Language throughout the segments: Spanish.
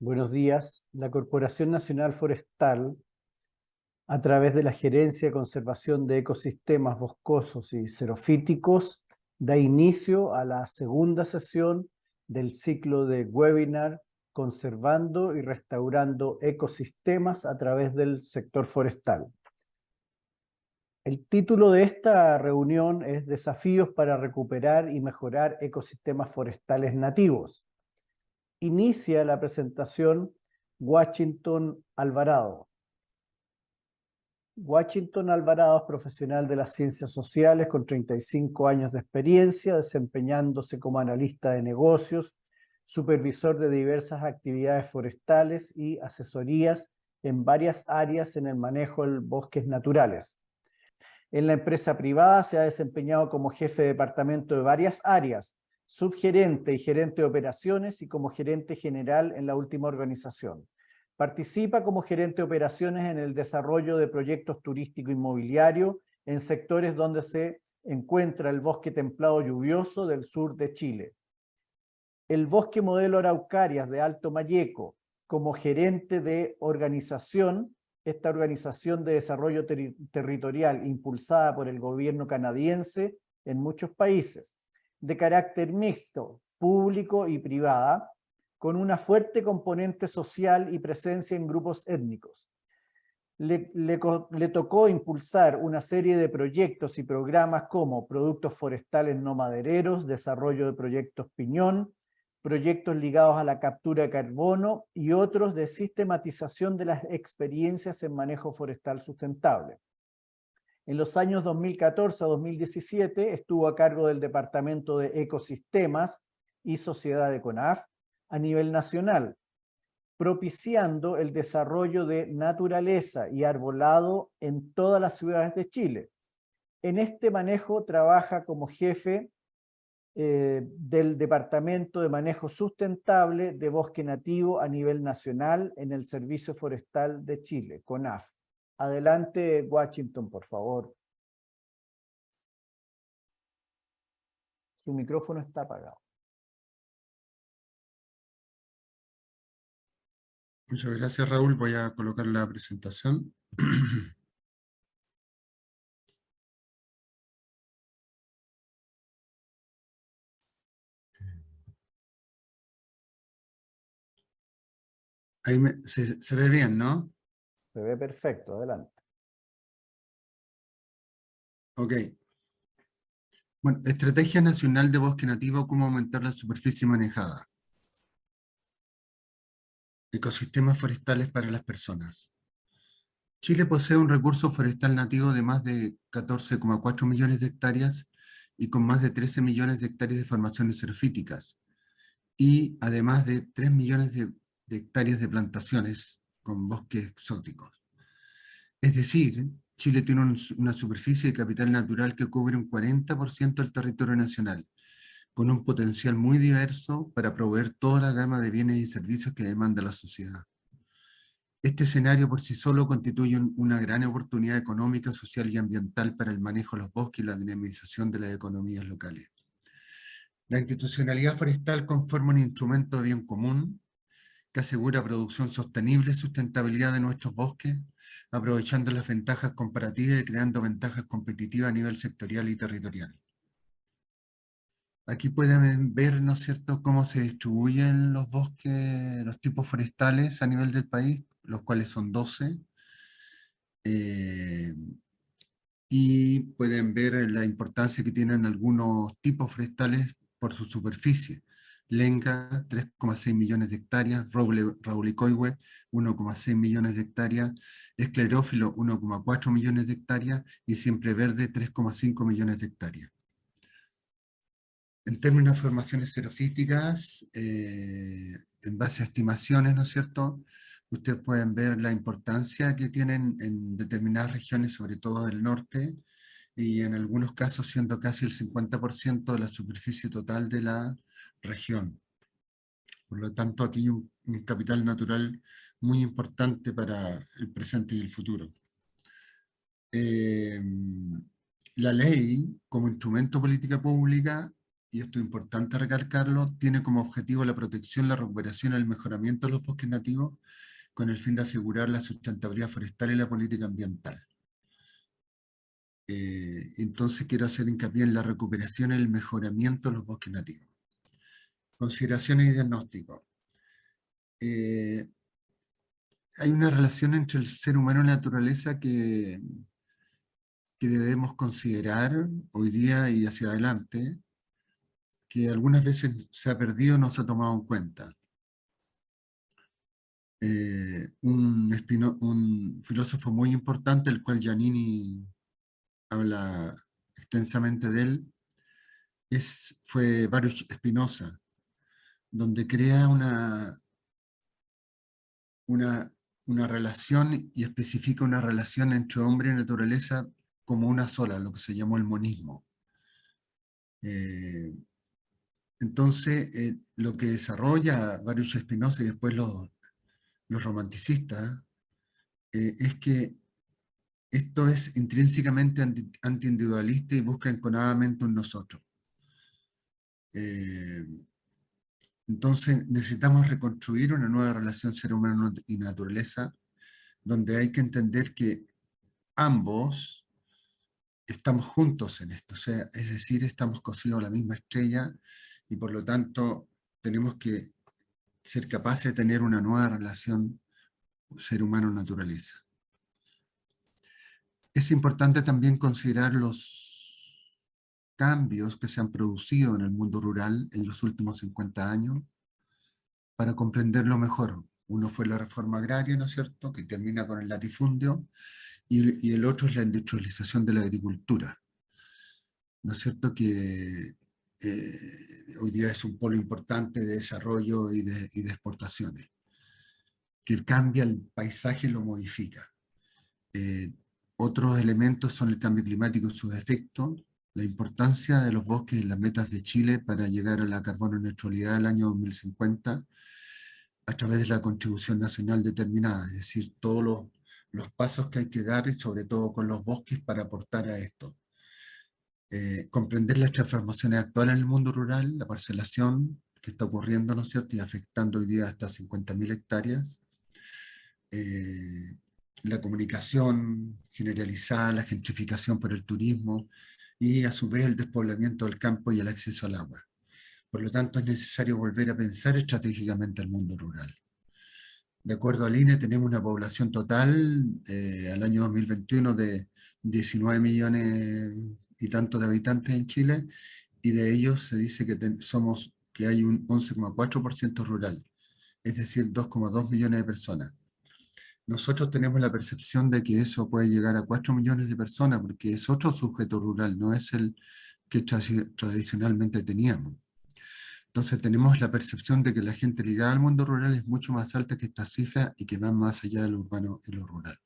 Buenos días. La Corporación Nacional Forestal, a través de la Gerencia de Conservación de Ecosistemas Boscosos y Xerofíticos, da inicio a la segunda sesión del ciclo de webinar Conservando y Restaurando Ecosistemas a través del sector forestal. El título de esta reunión es Desafíos para recuperar y mejorar ecosistemas forestales nativos. Inicia la presentación Washington Alvarado. Washington Alvarado es profesional de las ciencias sociales con 35 años de experiencia, desempeñándose como analista de negocios, supervisor de diversas actividades forestales y asesorías en varias áreas en el manejo de bosques naturales. En la empresa privada se ha desempeñado como jefe de departamento de varias áreas, subgerente y gerente de operaciones y como gerente general en la última organización. Participa como gerente de operaciones en el desarrollo de proyectos turístico inmobiliario en sectores donde se encuentra el bosque templado lluvioso del sur de Chile. El bosque modelo Araucarias de Alto Mayeco, como gerente de organización, esta organización de desarrollo territorial impulsada por el gobierno canadiense en muchos países, de carácter mixto, público y privada, con una fuerte componente social y presencia en grupos étnicos. Le tocó impulsar una serie de proyectos y programas como productos forestales no madereros, desarrollo de proyectos piñón, proyectos ligados a la captura de carbono y otros de sistematización de las experiencias en manejo forestal sustentable. En los años 2014 a 2017 estuvo a cargo del Departamento de Ecosistemas y Sociedad de CONAF a nivel nacional, propiciando el desarrollo de naturaleza y arbolado en todas las ciudades de Chile. En este manejo trabaja como jefe del Departamento de Manejo Sustentable de Bosque Nativo a nivel nacional en el Servicio Forestal de Chile, CONAF. Adelante, Washington, por favor. Su micrófono está apagado. Muchas gracias, Raúl. Voy a colocar la presentación. Ahí se ve bien, ¿no? Se ve perfecto, adelante. Ok. Bueno, Estrategia Nacional de Bosque Nativo, cómo aumentar la superficie manejada. Ecosistemas forestales para las personas. Chile posee un recurso forestal nativo de más de 14,4 millones de hectáreas y con más de 13 millones de hectáreas de formaciones xerofíticas, y además de 3 millones de hectáreas de plantaciones con bosques exóticos. Es decir, Chile tiene una superficie de capital natural que cubre un 40% del territorio nacional, con un potencial muy diverso para proveer toda la gama de bienes y servicios que demanda la sociedad. Este escenario por sí solo constituye una gran oportunidad económica, social y ambiental para el manejo de los bosques y la dinamización de las economías locales. La institucionalidad forestal conforma un instrumento de bien común que asegura producción sostenible y sustentabilidad de nuestros bosques, aprovechando las ventajas comparativas y creando ventajas competitivas a nivel sectorial y territorial. Aquí pueden ver, ¿no es cierto?, cómo se distribuyen los bosques, los tipos forestales a nivel del país, los cuales son 12. Y pueden ver la importancia que tienen algunos tipos forestales por su superficie. Lenca, 3,6 millones de hectáreas, Raulicoihue, 1,6 millones de hectáreas, esclerófilo, 1,4 millones de hectáreas, y siempreverde, 3,5 millones de hectáreas. En términos de formaciones xerofíticas, en base a estimaciones, ¿no es cierto?, ustedes pueden ver la importancia que tienen en determinadas regiones, sobre todo del norte, y en algunos casos siendo casi el 50% de la superficie total de la región. Por lo tanto, aquí hay un capital natural muy importante para el presente y el futuro. La ley, como instrumento de política pública, y esto es importante recalcarlo, tiene como objetivo la protección, la recuperación y el mejoramiento de los bosques nativos con el fin de asegurar la sustentabilidad forestal y la política ambiental. Entonces quiero hacer hincapié en la recuperación y el mejoramiento de los bosques nativos. Consideraciones y diagnóstico. Hay una relación entre el ser humano y la naturaleza que debemos considerar hoy día y hacia adelante, que algunas veces se ha perdido o no se ha tomado en cuenta. Un filósofo muy importante, el cual Giannini habla extensamente de él, fue Baruch Spinoza, donde crea una relación y especifica una relación entre hombre y naturaleza como una sola, lo que se llamó el monismo. Entonces, lo que desarrolla Baruch Spinoza y después los romanticistas es que esto es intrínsecamente antiindividualista y busca enconadamente un nosotros. Entonces necesitamos reconstruir una nueva relación ser humano y naturaleza, donde hay que entender que ambos estamos juntos en esto, o sea, es decir, estamos cosidos a la misma estrella y por lo tanto tenemos que ser capaces de tener una nueva relación ser humano-naturaleza. Es importante también considerar los cambios que se han producido en el mundo rural en los últimos 50 años para comprenderlo mejor. Uno fue la reforma agraria, ¿no es cierto?, que termina con el latifundio, y el otro es la industrialización de la agricultura, ¿no es cierto?, que hoy día es un polo importante de desarrollo y de exportaciones, que cambia el paisaje y lo modifica. Otros elementos son el cambio climático y sus efectos, la importancia de los bosques en las metas de Chile para llegar a la carbono neutralidad del año 2050 a través de la contribución nacional determinada, es decir, todos los pasos que hay que dar, y sobre todo con los bosques, para aportar a esto. Comprender las transformaciones actuales en el mundo rural, la parcelación que está ocurriendo, ¿no es cierto?, y afectando hoy día hasta 50.000 hectáreas, la comunicación generalizada, la gentrificación por el turismo y a su vez el despoblamiento del campo y el acceso al agua. Por lo tanto, es necesario volver a pensar estratégicamente el mundo rural. De acuerdo al INE, tenemos una población total al año 2021 de 19 millones y tantos de habitantes en Chile, y de ellos se dice que hay un 11,4% rural, es decir, 2,2 millones de personas. Nosotros tenemos la percepción de que eso puede llegar a 4 millones de personas, porque es otro sujeto rural, no es el que tradicionalmente teníamos. Entonces tenemos la percepción de que la gente ligada al mundo rural es mucho más alta que esta cifra y que va más allá de lo urbano y lo rural.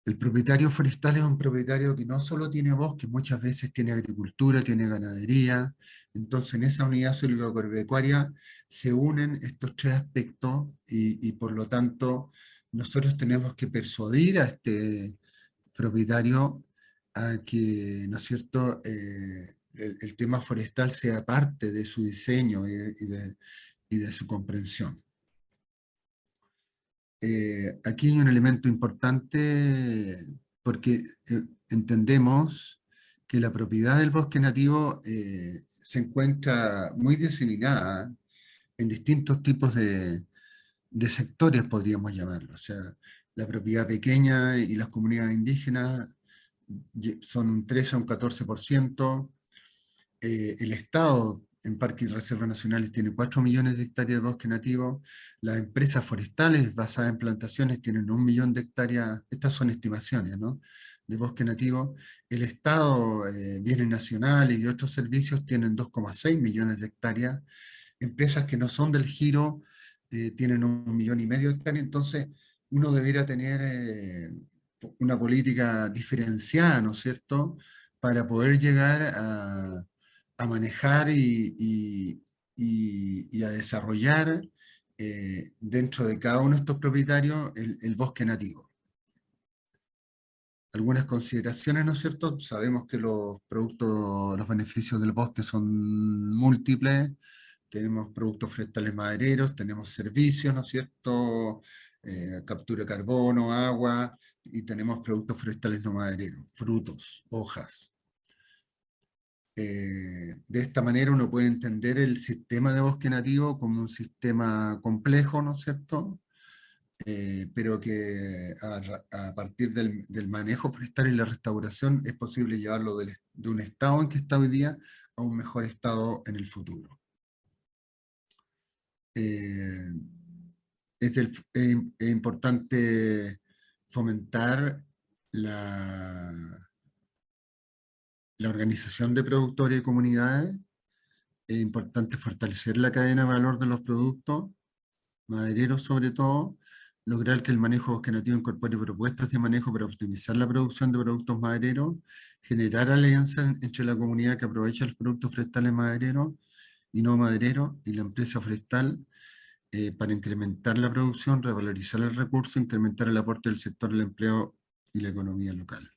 El propietario forestal es un propietario que no solo tiene bosque, muchas veces tiene agricultura, tiene ganadería. Entonces en esa unidad silvoagropecuaria se unen estos tres aspectos y por lo tanto nosotros tenemos que persuadir a este propietario a que, ¿no es cierto?, el tema forestal sea parte de su diseño y de su comprensión. Aquí hay un elemento importante porque entendemos que la propiedad del bosque nativo se encuentra muy diseminada en distintos tipos de sectores, podríamos llamarlo. O sea, la propiedad pequeña y las comunidades indígenas son un 13 a un 14%. El Estado en parques y reservas nacionales tiene 4 millones de hectáreas de bosque nativo. Las empresas forestales basadas en plantaciones tienen 1 millón de hectáreas. Estas son estimaciones, ¿no?, de bosque nativo. El Estado, bienes nacionales y otros servicios tienen 2,6 millones de hectáreas. Empresas que no son del giro tienen 1,5 millones de hectáreas. Entonces, uno debería tener una política diferenciada, ¿no es cierto?, para poder llegar a manejar y a desarrollar dentro de cada uno de estos propietarios el bosque nativo. algunas consideraciones, ¿no es cierto? Sabemos que los productos, los beneficios del bosque son múltiples. Tenemos productos forestales madereros, tenemos servicios, ¿no es cierto? Captura de carbono, agua, y tenemos productos forestales no madereros, frutos, hojas. De esta manera uno puede entender el sistema de bosque nativo como un sistema complejo, ¿no es cierto? Pero que a partir del manejo forestal y la restauración es posible llevarlo de un estado en que está hoy día a un mejor estado en el futuro. Eh, es importante fomentar la organización de productores y comunidades. Es importante fortalecer la cadena de valor de los productos, madereros sobre todo, lograr que el manejo bosque nativo incorpore propuestas de manejo para optimizar la producción de productos madereros, generar alianzas entre la comunidad que aprovecha los productos forestales madereros y no madereros y la empresa forestal, para incrementar la producción, revalorizar el recurso, incrementar el aporte del sector del empleo y la economía local.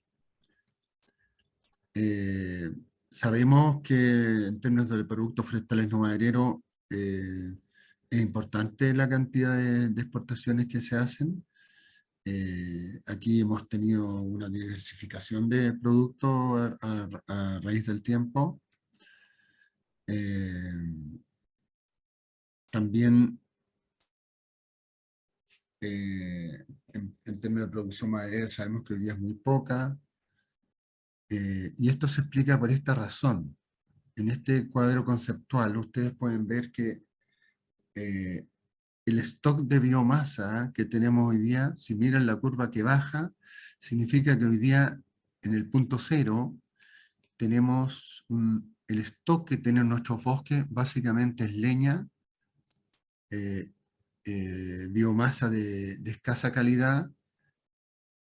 Sabemos que en términos de productos forestales no madereros, es importante la cantidad de exportaciones que se hacen. Aquí hemos tenido una diversificación de productos a raíz del tiempo. También en términos de producción maderera sabemos que hoy día es muy poca. Y esto se explica por esta razón. En este cuadro conceptual ustedes pueden ver que el stock de biomasa que tenemos hoy día, si miran la curva que baja, significa que hoy día en el punto cero tenemos el stock que tienen nuestros bosques, básicamente es leña, biomasa de escasa calidad,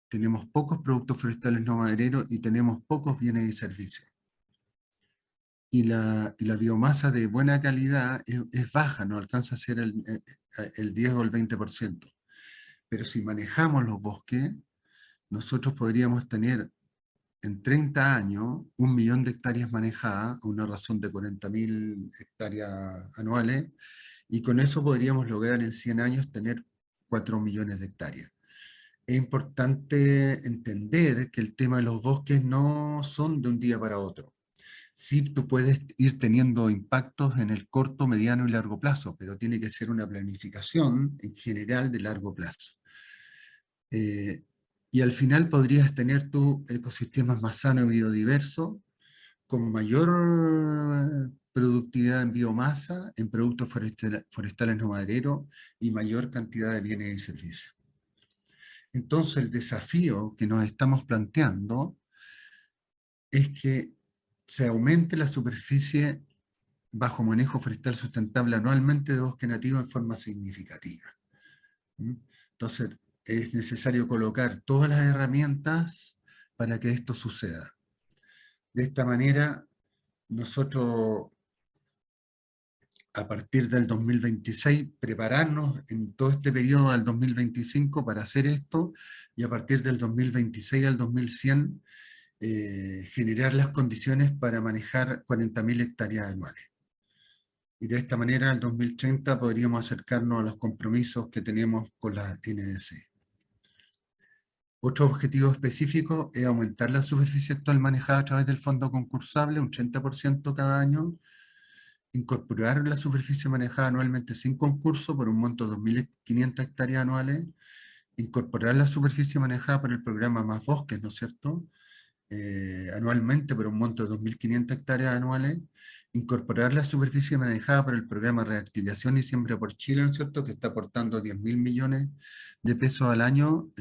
tenemos pocos productos forestales no madereros y tenemos pocos bienes y servicios. Y la biomasa de buena calidad es baja, no alcanza a ser el 10 o el 20%. Pero si manejamos los bosques, nosotros podríamos tener en 30 años 1 millón de hectáreas manejadas, a una razón de 40.000 hectáreas anuales, y con eso podríamos lograr en 100 años tener 4 millones de hectáreas. Es importante entender que el tema de los bosques no son de un día para otro. Sí, tú puedes ir teniendo impactos en el corto, mediano y largo plazo, pero tiene que ser una planificación en general de largo plazo. Y al final podrías tener tus ecosistemas más sanos y biodiversos, con mayor productividad en biomasa, en productos forestales no madereros y mayor cantidad de bienes y servicios. Entonces el desafío que nos estamos planteando es que se aumente la superficie bajo manejo forestal sustentable anualmente de bosque nativo en forma significativa. Entonces, es necesario colocar todas las herramientas para que esto suceda. De esta manera, nosotros, a partir del 2026, prepararnos en todo este periodo del 2025 para hacer esto, y a partir del 2026 al 2100, generar las condiciones para manejar 40.000 hectáreas anuales. Y de esta manera, al 2030, podríamos acercarnos a los compromisos que tenemos con la NDC. Otro objetivo específico es aumentar la superficie actual manejada a través del fondo concursable, un 30% cada año, incorporar la superficie manejada anualmente sin concurso por un monto de 2.500 hectáreas anuales, incorporar la superficie manejada por el programa Más Bosques, ¿no es cierto?, anualmente por un monto de 2.500 hectáreas anuales, incorporar la superficie manejada por el programa Reactivación y Siembra por Chile, ¿no es cierto?, que está aportando 10.000 millones de pesos al año,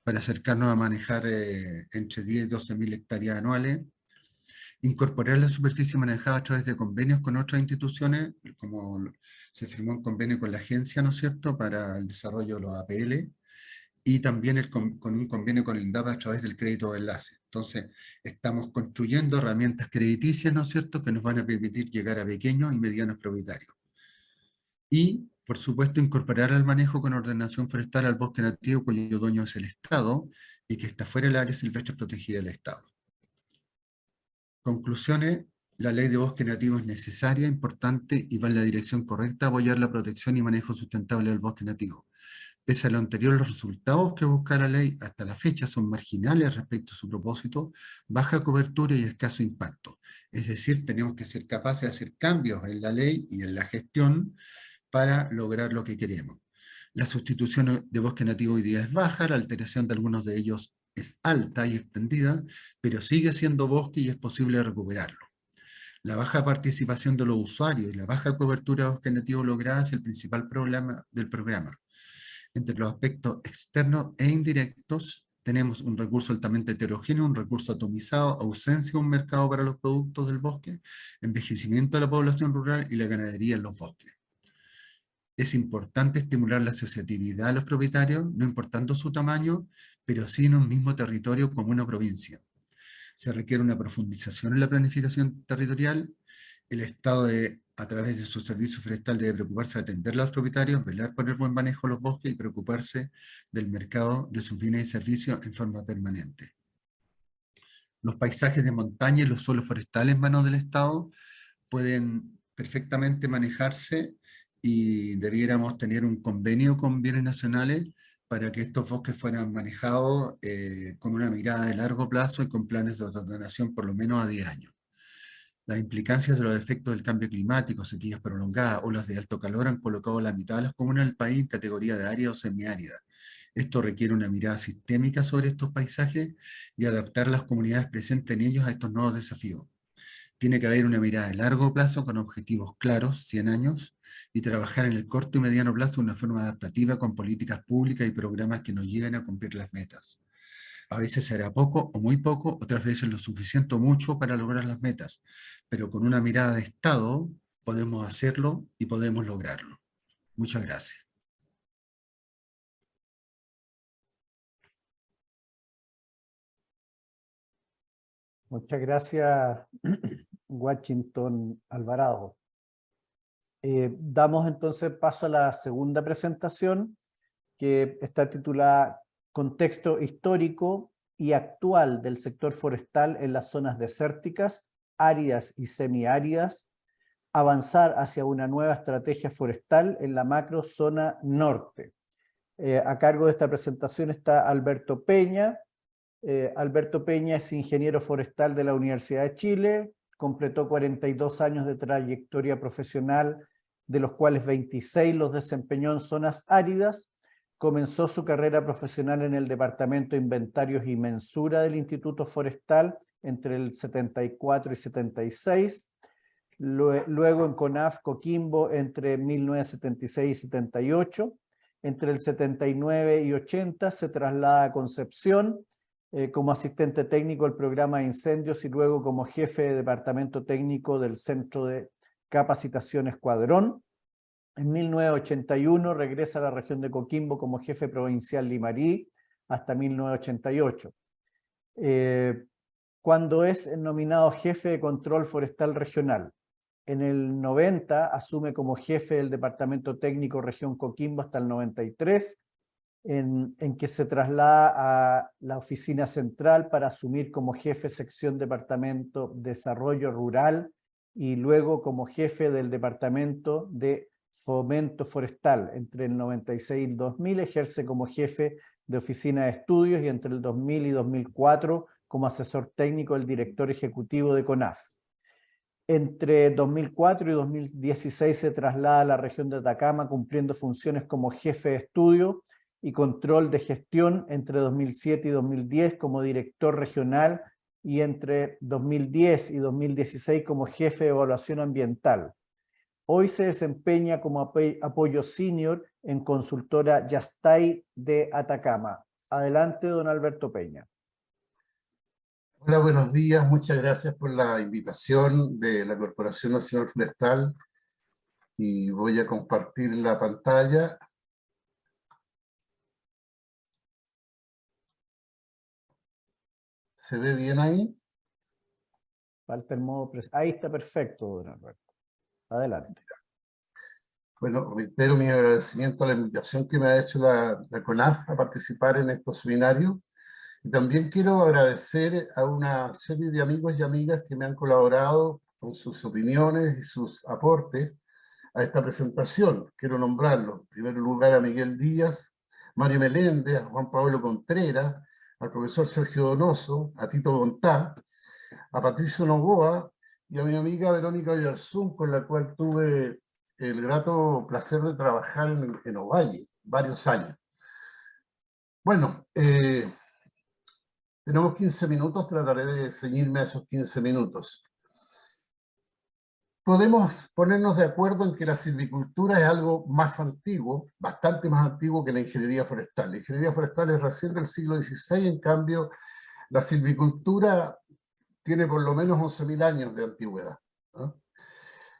para acercarnos a manejar entre 10 y 12.000 hectáreas anuales, incorporar la superficie manejada a través de convenios con otras instituciones, como se firmó un convenio con la agencia, ¿no es cierto?, para el desarrollo de los APL, y también con un convenio con el INDAP a través del crédito de enlace. Entonces, estamos construyendo herramientas crediticias, ¿no es cierto?, que nos van a permitir llegar a pequeños y medianos propietarios. Y Por supuesto, incorporar al manejo con ordenación forestal al bosque nativo cuyo dueño es el Estado y que está fuera del área silvestre protegida del Estado. Conclusiones: la ley de bosque nativo es necesaria, importante y va en la dirección correcta a apoyar la protección y manejo sustentable del bosque nativo. Pese a lo anterior, los resultados que busca la ley hasta la fecha son marginales respecto a su propósito, baja cobertura y escaso impacto. Es decir, tenemos que ser capaces de hacer cambios en la ley y en la gestión para lograr lo que queremos. La sustitución de bosque nativo hoy día es baja, la alteración de algunos de ellos es alta y extendida, pero sigue siendo bosque y es posible recuperarlo. La baja participación de los usuarios y la baja cobertura de bosque nativo lograda es el principal problema del programa. Entre los aspectos externos e indirectos, tenemos un recurso altamente heterogéneo, un recurso atomizado, ausencia de un mercado para los productos del bosque, envejecimiento de la población rural y la ganadería en los bosques. Es importante estimular la asociatividad de los propietarios, no importando su tamaño, pero sí en un mismo territorio como una provincia. Se requiere una profundización en la planificación territorial. El Estado, a través de su servicio forestal, debe preocuparse de atender a los propietarios, velar por el buen manejo de los bosques y preocuparse del mercado de sus bienes y servicios en forma permanente. Los paisajes de montaña y los suelos forestales en manos del Estado pueden perfectamente manejarse y debiéramos tener un convenio con bienes nacionales para que estos bosques fueran manejados con una mirada de largo plazo y con planes de ordenación por lo menos a 10 años. Las implicancias de los efectos del cambio climático, sequías prolongadas, olas de alto calor han colocado la mitad de las comunas del país en categoría de área o semiárida. Esto requiere una mirada sistémica sobre estos paisajes y adaptar a las comunidades presentes en ellos a estos nuevos desafíos. Tiene que haber una mirada de largo plazo con objetivos claros, 100 años, y trabajar en el corto y mediano plazo de una forma adaptativa con políticas públicas y programas que nos lleven a cumplir las metas. A veces se hará poco o muy poco, otras veces lo suficiente o mucho para lograr las metas, pero con una mirada de Estado podemos hacerlo y podemos lograrlo. Muchas gracias. Muchas gracias, Washington Alvarado. Damos entonces paso a la segunda presentación, que está titulada Contexto histórico y actual del sector forestal en las zonas desérticas, áridas y semiáridas, avanzar hacia una nueva estrategia forestal en la macrozona norte. A cargo de esta presentación está Alberto Peña. Alberto Peña es ingeniero forestal de la Universidad de Chile, completó 42 años de trayectoria profesional, de los cuales 26 los desempeñó en zonas áridas. Comenzó su carrera profesional en el Departamento de Inventarios y Mensura del Instituto Forestal entre el 74 y 76. Luego en CONAF Coquimbo entre 1976 y 78. Entre el 79 y 80 se traslada a Concepción como asistente técnico del programa de incendios y luego como jefe de departamento técnico del Centro de Capacitación Escuadrón. En 1981 regresa a la región de Coquimbo como jefe provincial Limarí hasta 1988. Cuando es nominado jefe de control forestal regional. En el 90 asume como jefe del departamento técnico región Coquimbo hasta el 93, en que se traslada a la oficina central para asumir como jefe sección departamento desarrollo rural y luego como jefe del departamento de fomento forestal. Entre el 96 y el 2000 ejerce como jefe de oficina de estudios y entre el 2000 y 2004 como asesor técnico del director ejecutivo de CONAF. Entre 2004 y 2016 se traslada a la región de Atacama cumpliendo funciones como jefe de estudio y control de gestión entre 2007 y 2010 como director regional y entre 2010 y 2016 como jefe de evaluación ambiental. Hoy se desempeña como apoyo senior en consultora Yastay de Atacama. Adelante, don Alberto Peña. Hola, buenos días. Muchas gracias por la invitación de la Corporación Nacional Forestal y voy a compartir la pantalla. ¿Se ve bien ahí? Falta el modo ahí está perfecto, don Alberto. Adelante. Bueno, reitero mi agradecimiento a la invitación que me ha hecho la CONAF a participar en estos seminarios. Y también quiero agradecer a una serie de amigos y amigas que me han colaborado con sus opiniones y sus aportes a esta presentación. Quiero nombrarlos. En primer lugar a Miguel Díaz, Mario Meléndez, a Juan Pablo Contreras, al profesor Sergio Donoso, a Tito Bontá, a Patricio Novoa y a mi amiga Verónica Oyarzún, con la cual tuve el grato placer de trabajar en Ovalle varios años. Bueno, tenemos 15 minutos, trataré de ceñirme a esos 15 minutos. Podemos ponernos de acuerdo en que la silvicultura es algo más antiguo, bastante más antiguo que la ingeniería forestal. La ingeniería forestal es recién del siglo XVI, en cambio la silvicultura tiene por lo menos 11.000 años de antigüedad, ¿no?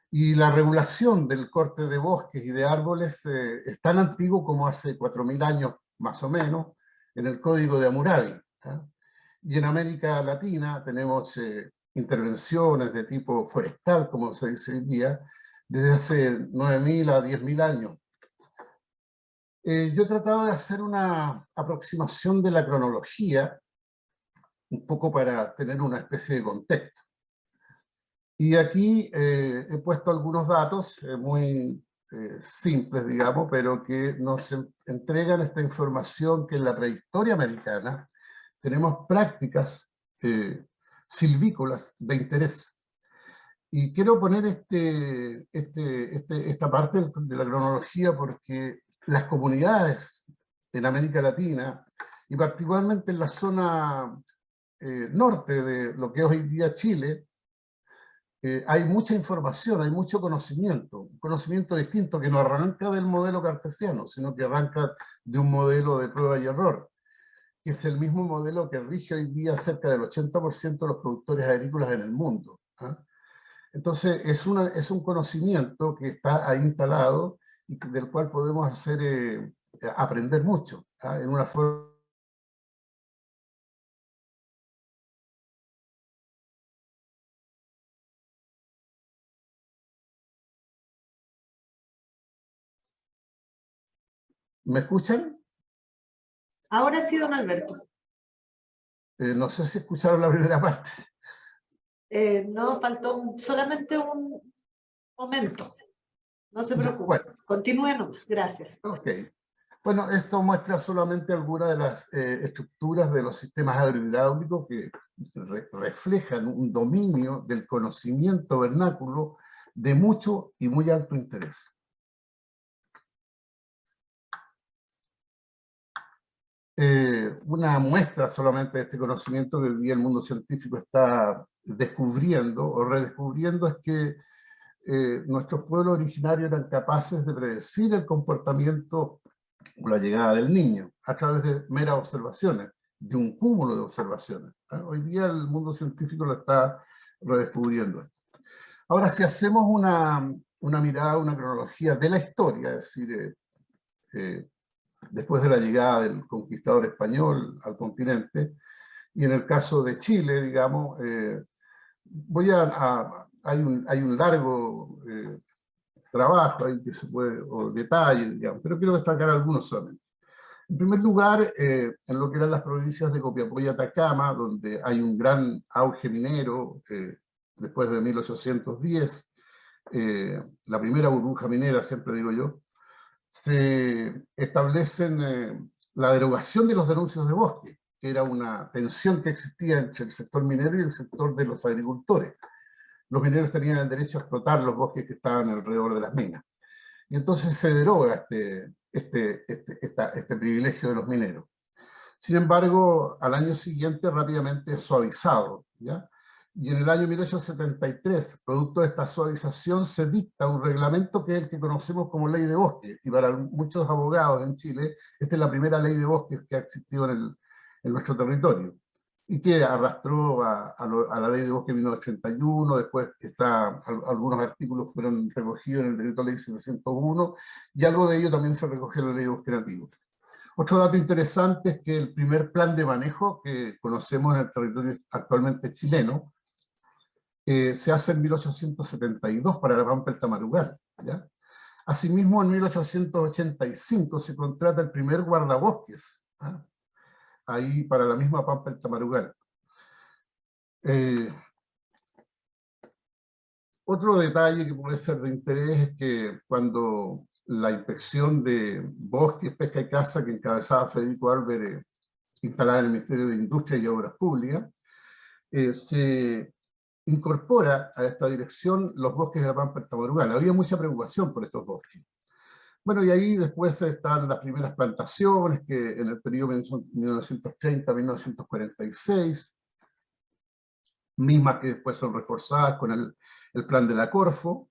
Y la regulación del corte de bosques y de árboles es tan antiguo como hace 4.000 años más o menos, en el Código de Hammurabi, ¿no? Y en América Latina tenemos intervenciones de tipo forestal, como se dice hoy día, desde hace 9.000 a 10.000 años. Yo he tratado de hacer una aproximación de la cronología, un poco para tener una especie de contexto. Y aquí he puesto algunos datos muy simples, digamos, pero que nos entregan esta información que en la prehistoria americana tenemos prácticas silvícolas de interés. Y quiero poner esta parte de la cronología porque las comunidades en América Latina, y particularmente en la zona norte de lo que es hoy día Chile, hay mucha información, hay mucho conocimiento, un conocimiento distinto que no arranca del modelo cartesiano, sino que arranca de un modelo de prueba y error, que es el mismo modelo que rige hoy día cerca del 80% de los productores agrícolas en el mundo, ¿ah? Entonces es un conocimiento que está ahí instalado y del cual podemos aprender mucho, ¿ah? En una forma. ¿Me escuchan? Ahora sí, don Alberto. No sé si escucharon la primera parte. No, faltó solamente un momento. No se preocupe. Bueno. Continúenos. Gracias. Ok. Bueno, esto muestra solamente algunas de las estructuras de los sistemas agrohidráulicos que reflejan un dominio del conocimiento vernáculo de mucho y muy alto interés. Una muestra solamente de este conocimiento que hoy día el mundo científico está descubriendo o redescubriendo es que nuestros pueblos originarios eran capaces de predecir el comportamiento o la llegada del niño a través de meras observaciones, de un cúmulo de observaciones, ¿eh? Hoy día el mundo científico lo está redescubriendo. Ahora, si hacemos una mirada, una cronología de la historia, es decir, después de la llegada del conquistador español al continente, y en el caso de Chile, digamos, hay un largo trabajo ahí que se puede, o detalle, digamos, pero quiero destacar algunos solamente. En primer lugar, en lo que eran las provincias de Copiapó y Atacama, donde hay un gran auge minero, después de 1810, la primera burbuja minera, siempre digo yo, se establecen la derogación de los denuncios de bosque, que era una tensión que existía entre el sector minero y el sector de los agricultores. Los mineros tenían el derecho a explotar los bosques que estaban alrededor de las minas. Y entonces se deroga este privilegio de los mineros. Sin embargo, al año siguiente rápidamente es suavizado, ¿ya? Y en el año 1873, producto de esta suavización, se dicta un reglamento que es el que conocemos como Ley de Bosque. Y para muchos abogados en Chile, esta es la primera ley de bosques que ha existido en nuestro territorio. Y que arrastró a la Ley de Bosque de 1981, después algunos artículos fueron recogidos en el Decreto Ley 701, y algo de ello también se recogió en la Ley de Bosque Nativo. Otro dato interesante es que el primer plan de manejo que conocemos en el territorio actualmente chileno se hace en 1872 para la Pampa del Tamarugal, ¿ya? Asimismo, en 1885 se contrata el primer guardabosques, ahí para la misma Pampa del Tamarugal. Otro detalle que puede ser de interés es que cuando la inspección de bosques, pesca y caza que encabezaba Federico Álvarez, instalada en el Ministerio de Industria y Obras Públicas, se incorpora a esta dirección los bosques de la Pampa del Tamarugal. Había mucha preocupación por estos bosques. Bueno, y ahí después están las primeras plantaciones, que en el periodo 1930-1946, mismas que después son reforzadas con el plan de la Corfo,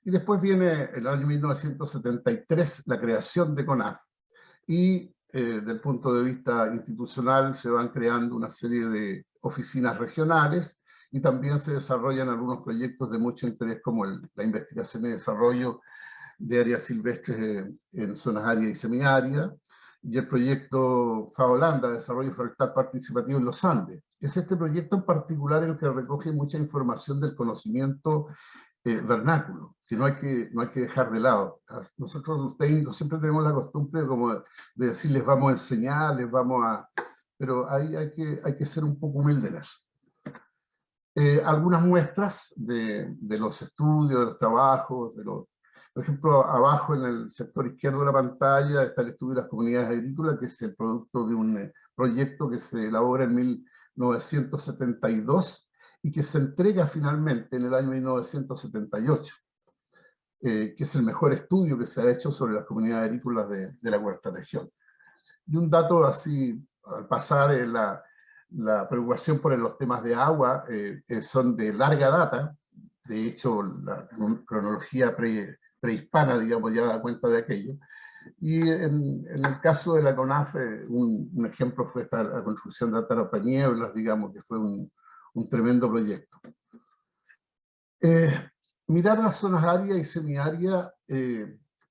y después viene el año 1973 la creación de CONAF, y desde el punto de vista institucional se van creando una serie de oficinas regionales, y también se desarrollan algunos proyectos de mucho interés como la investigación y desarrollo de áreas silvestres en zonas áridas y semiáridas, y el proyecto FAOLANDA, Desarrollo Forestal Participativo en los Andes. Es este proyecto en particular el que recoge mucha información del conocimiento vernáculo, que no hay que dejar de lado. Nosotros los técnicos siempre tenemos la costumbre como de decirles vamos a enseñar, pero hay que ser un poco humilde en eso. Algunas muestras de los estudios, de los trabajos, por ejemplo, abajo en el sector izquierdo de la pantalla está el estudio de las comunidades agrícolas, que es el producto de un proyecto que se elabora en 1972 y que se entrega finalmente en el año 1978, que es el mejor estudio que se ha hecho sobre las comunidades agrícolas de la cuarta región. Y un dato así, al pasar, la preocupación por los temas de agua son de larga data. De hecho, la cronología prehispana, digamos, ya da cuenta de aquello. Y en el caso de la CONAF, un ejemplo fue la construcción de Atarapañeblas, digamos, que fue un tremendo proyecto. Mirar las zonas áridas y semiáridas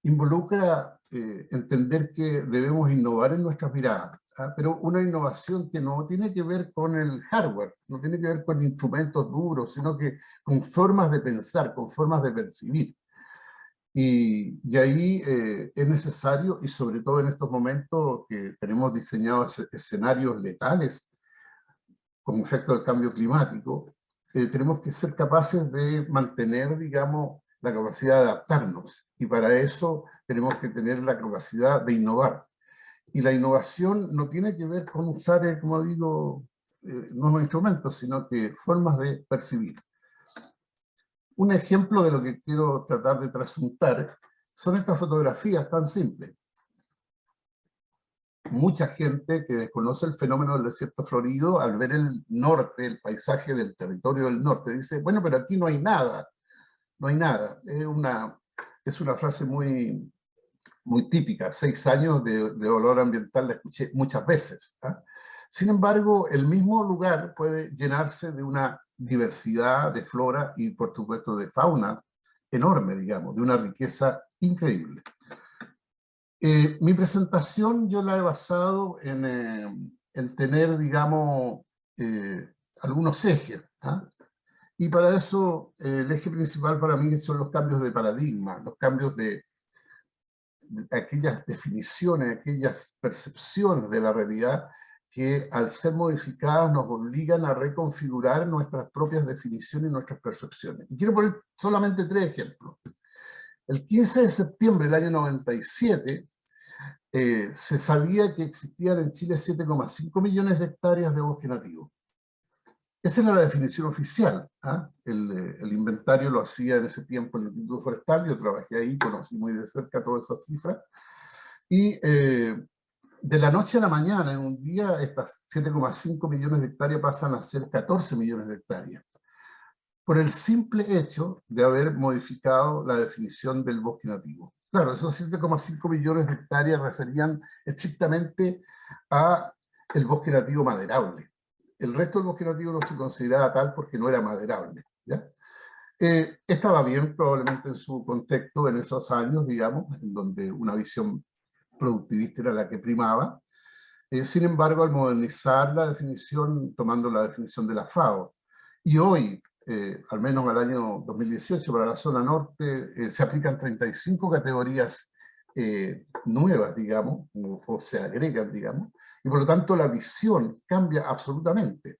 involucra entender que debemos innovar en nuestras miradas, pero una innovación que no tiene que ver con el hardware, no tiene que ver con instrumentos duros, sino que con formas de pensar, con formas de percibir. Y ahí es necesario, y sobre todo en estos momentos que tenemos diseñados escenarios letales como efecto del cambio climático, tenemos que ser capaces de mantener, digamos, la capacidad de adaptarnos, y para eso tenemos que tener la capacidad de innovar. Y la innovación no tiene que ver con usar, como digo, nuevos instrumentos, sino que formas de percibir. Un ejemplo de lo que quiero tratar de trasuntar son estas fotografías tan simples. Mucha gente que desconoce el fenómeno del desierto florido, al ver el norte, el paisaje del territorio del norte, dice, bueno, pero aquí no hay nada, no hay nada. Es una frase muy, muy típica, 6 años de dolor ambiental la escuché muchas veces. Sin embargo, el mismo lugar puede llenarse de una diversidad de flora y, por supuesto, de fauna enorme, digamos, de una riqueza increíble. Mi presentación yo la he basado en tener, digamos, algunos ejes. Y para eso, el eje principal para mí son los cambios de paradigma, los cambios de aquellas definiciones, aquellas percepciones de la realidad que al ser modificadas nos obligan a reconfigurar nuestras propias definiciones y nuestras percepciones. Y quiero poner solamente 3 ejemplos. El 15 de septiembre del año 97 se sabía que existían en Chile 7,5 millones de hectáreas de bosque nativo. Esa era la definición oficial. El inventario lo hacía en ese tiempo el Instituto Forestal, yo trabajé ahí, conocí muy de cerca todas esas cifras. Y de la noche a la mañana, en un día, estas 7,5 millones de hectáreas pasan a ser 14 millones de hectáreas, por el simple hecho de haber modificado la definición del bosque nativo. Claro, esos 7,5 millones de hectáreas referían estrictamente a el bosque nativo maderable. El resto del bosque nativo no se consideraba tal porque no era maderable, ¿ya? Estaba bien probablemente en su contexto en esos años, digamos, en donde una visión productivista era la que primaba. Sin embargo, al modernizar la definición, tomando la definición de la FAO, y hoy al menos al año 2018, para la zona norte, se aplican 35 categorías nuevas, digamos, o se agregan, digamos, y por lo tanto la visión cambia absolutamente.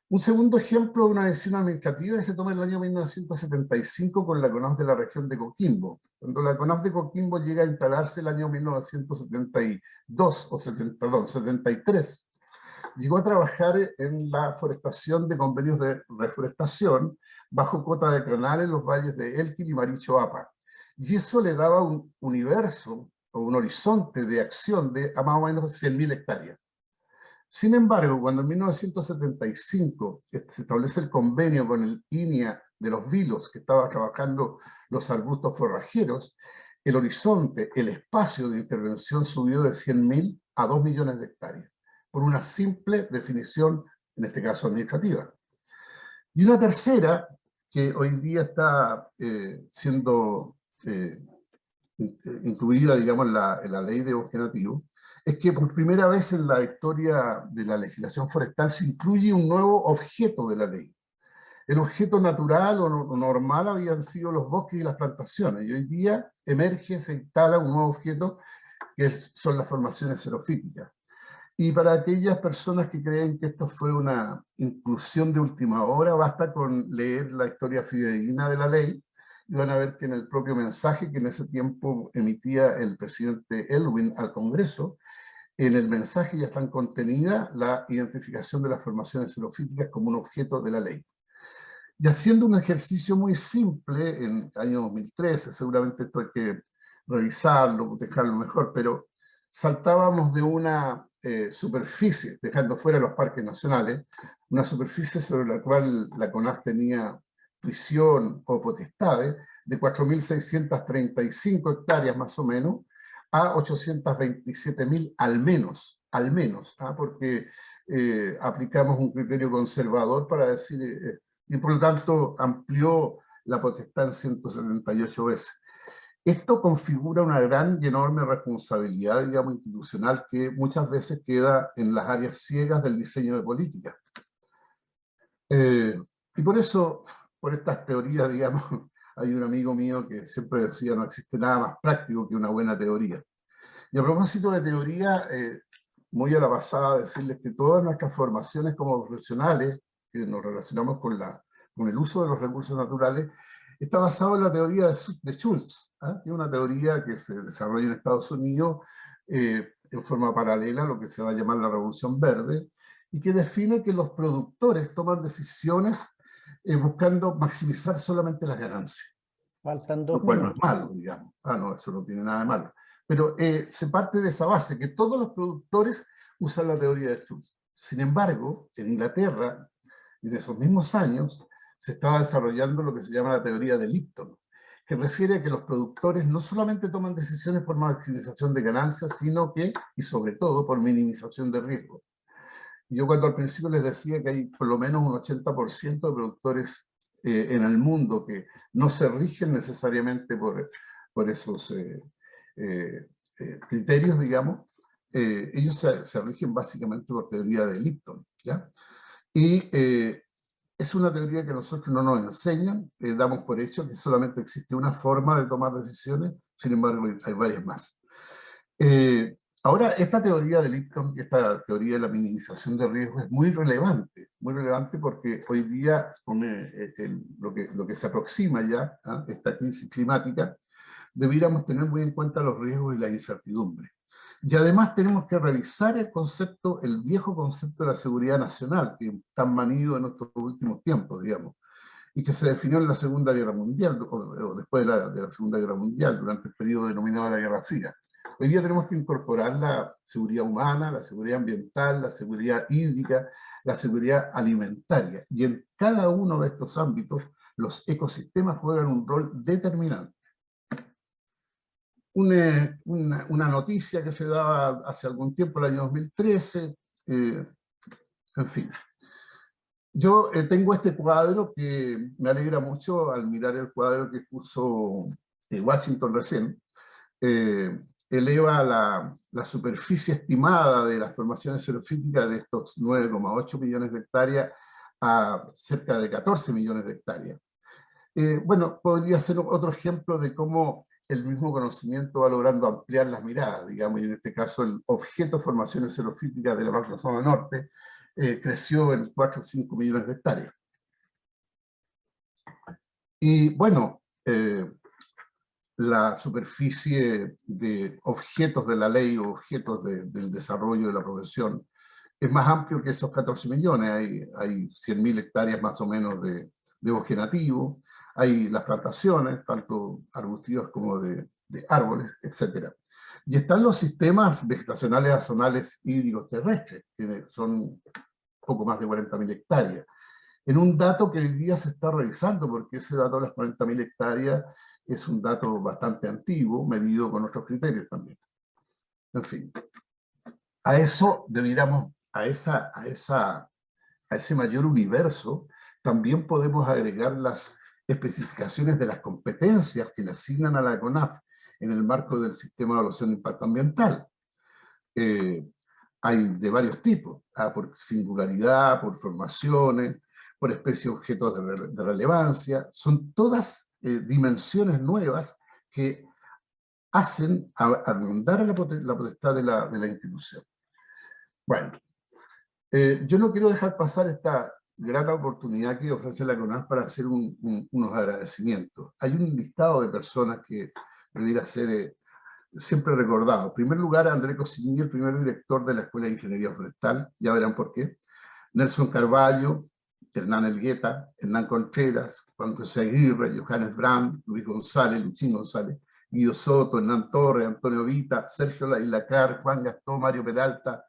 Un segundo ejemplo de una decisión administrativa se toma en el año 1975 con la CONAF de la región de Coquimbo. Cuando la CONAF de Coquimbo llega a instalarse el año 1972, perdón, 73, llegó a trabajar en la forestación de convenios de reforestación bajo cota de canal en los valles de Elqui y Marichoapa. Y eso le daba un universo o un horizonte de acción de a más o menos 100.000 hectáreas. Sin embargo, cuando en 1975 se establece el convenio con el INIA de los Vilos, que estaba trabajando los arbustos forrajeros, el horizonte, el espacio de intervención subió de 100.000 a 2 millones de hectáreas, por una simple definición, en este caso administrativa. Y una tercera, que hoy día está siendo incluida, digamos, en la ley de bosque nativo, es que por primera vez en la historia de la legislación forestal se incluye un nuevo objeto de la ley. El objeto natural o normal habían sido los bosques y las plantaciones, y hoy día emerge, se instala un nuevo objeto que son las formaciones xerofíticas. Y para aquellas personas que creen que esto fue una inclusión de última hora, basta con leer la historia fidedigna de la ley, y van a ver que en el propio mensaje que en ese tiempo emitía el presidente Elwin al Congreso, en el mensaje ya están contenida la identificación de las formaciones xerofíticas como un objeto de la ley. Y haciendo un ejercicio muy simple, en el año 2013, seguramente esto hay que revisarlo, dejarlo mejor, pero saltábamos de una superficie, dejando fuera los parques nacionales, una superficie sobre la cual la CONAF tenía prisión o potestades, de 4.635 hectáreas más o menos, a 827.000 al menos, porque aplicamos un criterio conservador para decir, y por lo tanto amplió la potestad en 178 veces. Esto configura una gran y enorme responsabilidad, digamos, institucional que muchas veces queda en las áreas ciegas del diseño de política. Y por eso, por estas teorías, digamos, hay un amigo mío que siempre decía no existe nada más práctico que una buena teoría. Y a propósito de teoría, muy a la pasada decirles que todas nuestras formaciones como profesionales, que nos relacionamos con el uso de los recursos naturales, está basado en la teoría de Schultz, que es una teoría que se desarrolla en Estados Unidos en forma paralela a lo que se va a llamar la Revolución Verde, y que define que los productores toman decisiones buscando maximizar solamente las ganancias. Faltan 2 Lo cual no es minutos. malo, digamos. No, eso no tiene nada de malo. Pero se parte de esa base, que todos los productores usan la teoría de Schultz. Sin embargo, en Inglaterra, en esos mismos años, se estaba desarrollando lo que se llama la teoría de Lipton, que refiere a que los productores no solamente toman decisiones por maximización de ganancias, sino que, y sobre todo, por minimización de riesgo. Yo cuando al principio les decía que hay por lo menos un 80% de productores en el mundo que no se rigen necesariamente por esos criterios, digamos, ellos se rigen básicamente por teoría de Lipton, ¿ya? Y es una teoría que nosotros no nos enseñan, damos por hecho que solamente existe una forma de tomar decisiones, sin embargo hay varias más. Ahora, esta teoría de Lipton, esta teoría de la minimización de riesgo es muy relevante porque hoy día con lo que se aproxima ya, esta crisis climática, debiéramos tener muy en cuenta los riesgos y la incertidumbre. Y además tenemos que revisar el viejo concepto de la seguridad nacional, que tan manido en estos últimos tiempos, digamos, y que se definió en la Segunda Guerra Mundial, o después de la Segunda Guerra Mundial, durante el periodo denominado la Guerra Fría. Hoy día tenemos que incorporar la seguridad humana, la seguridad ambiental, la seguridad hídrica, la seguridad alimentaria. Y en cada uno de estos ámbitos, los ecosistemas juegan un rol determinante. Una noticia que se daba hace algún tiempo, el año 2013, en fin. Yo tengo este cuadro que me alegra mucho al mirar el cuadro que puso Washington recién. Eleva la superficie estimada de las formaciones xerofíticas de estos 9,8 millones de hectáreas a cerca de 14 millones de hectáreas. Bueno, podría ser otro ejemplo de cómo el mismo conocimiento va logrando ampliar las miradas, digamos, y en este caso el objeto de formaciones xerofíticas de la macrozona norte creció en 4 o 5 millones de hectáreas. Y bueno, la superficie de objetos de la ley o objetos del desarrollo de la profesión es más amplio que esos 14 millones. Hay 100.000 hectáreas más o menos de bosque nativo, hay las plantaciones, tanto arbustivas como de árboles, etc. Y están los sistemas vegetacionales azonales hídricos terrestres, que son poco más de 40.000 hectáreas. En un dato que hoy día se está revisando, porque ese dato de las 40.000 hectáreas es un dato bastante antiguo, medido con otros criterios también. En fin, a eso debiéramos, a ese mayor universo, también podemos agregar las especificaciones de las competencias que le asignan a la CONAF en el marco del sistema de evaluación de impacto ambiental. Hay de varios tipos, por singularidad, por formaciones, por especie de objetos de relevancia. Son todas dimensiones nuevas que hacen agrandar la potestad de la institución. Bueno, yo no quiero dejar pasar esta grata oportunidad que ofrece la CONAF para hacer unos agradecimientos. Hay un listado de personas que debiera ser siempre recordado. En primer lugar, André Cosigny, el primer director de la Escuela de Ingeniería Forestal, ya verán por qué. Nelson Carballo, Hernán Elgueta, Hernán Contreras, Juan José Aguirre, Johannes Brand, Luis González, Luchín González, Guido Soto, Hernán Torres, Antonio Vita, Sergio Lacar, Juan Gastón, Mario Peralta,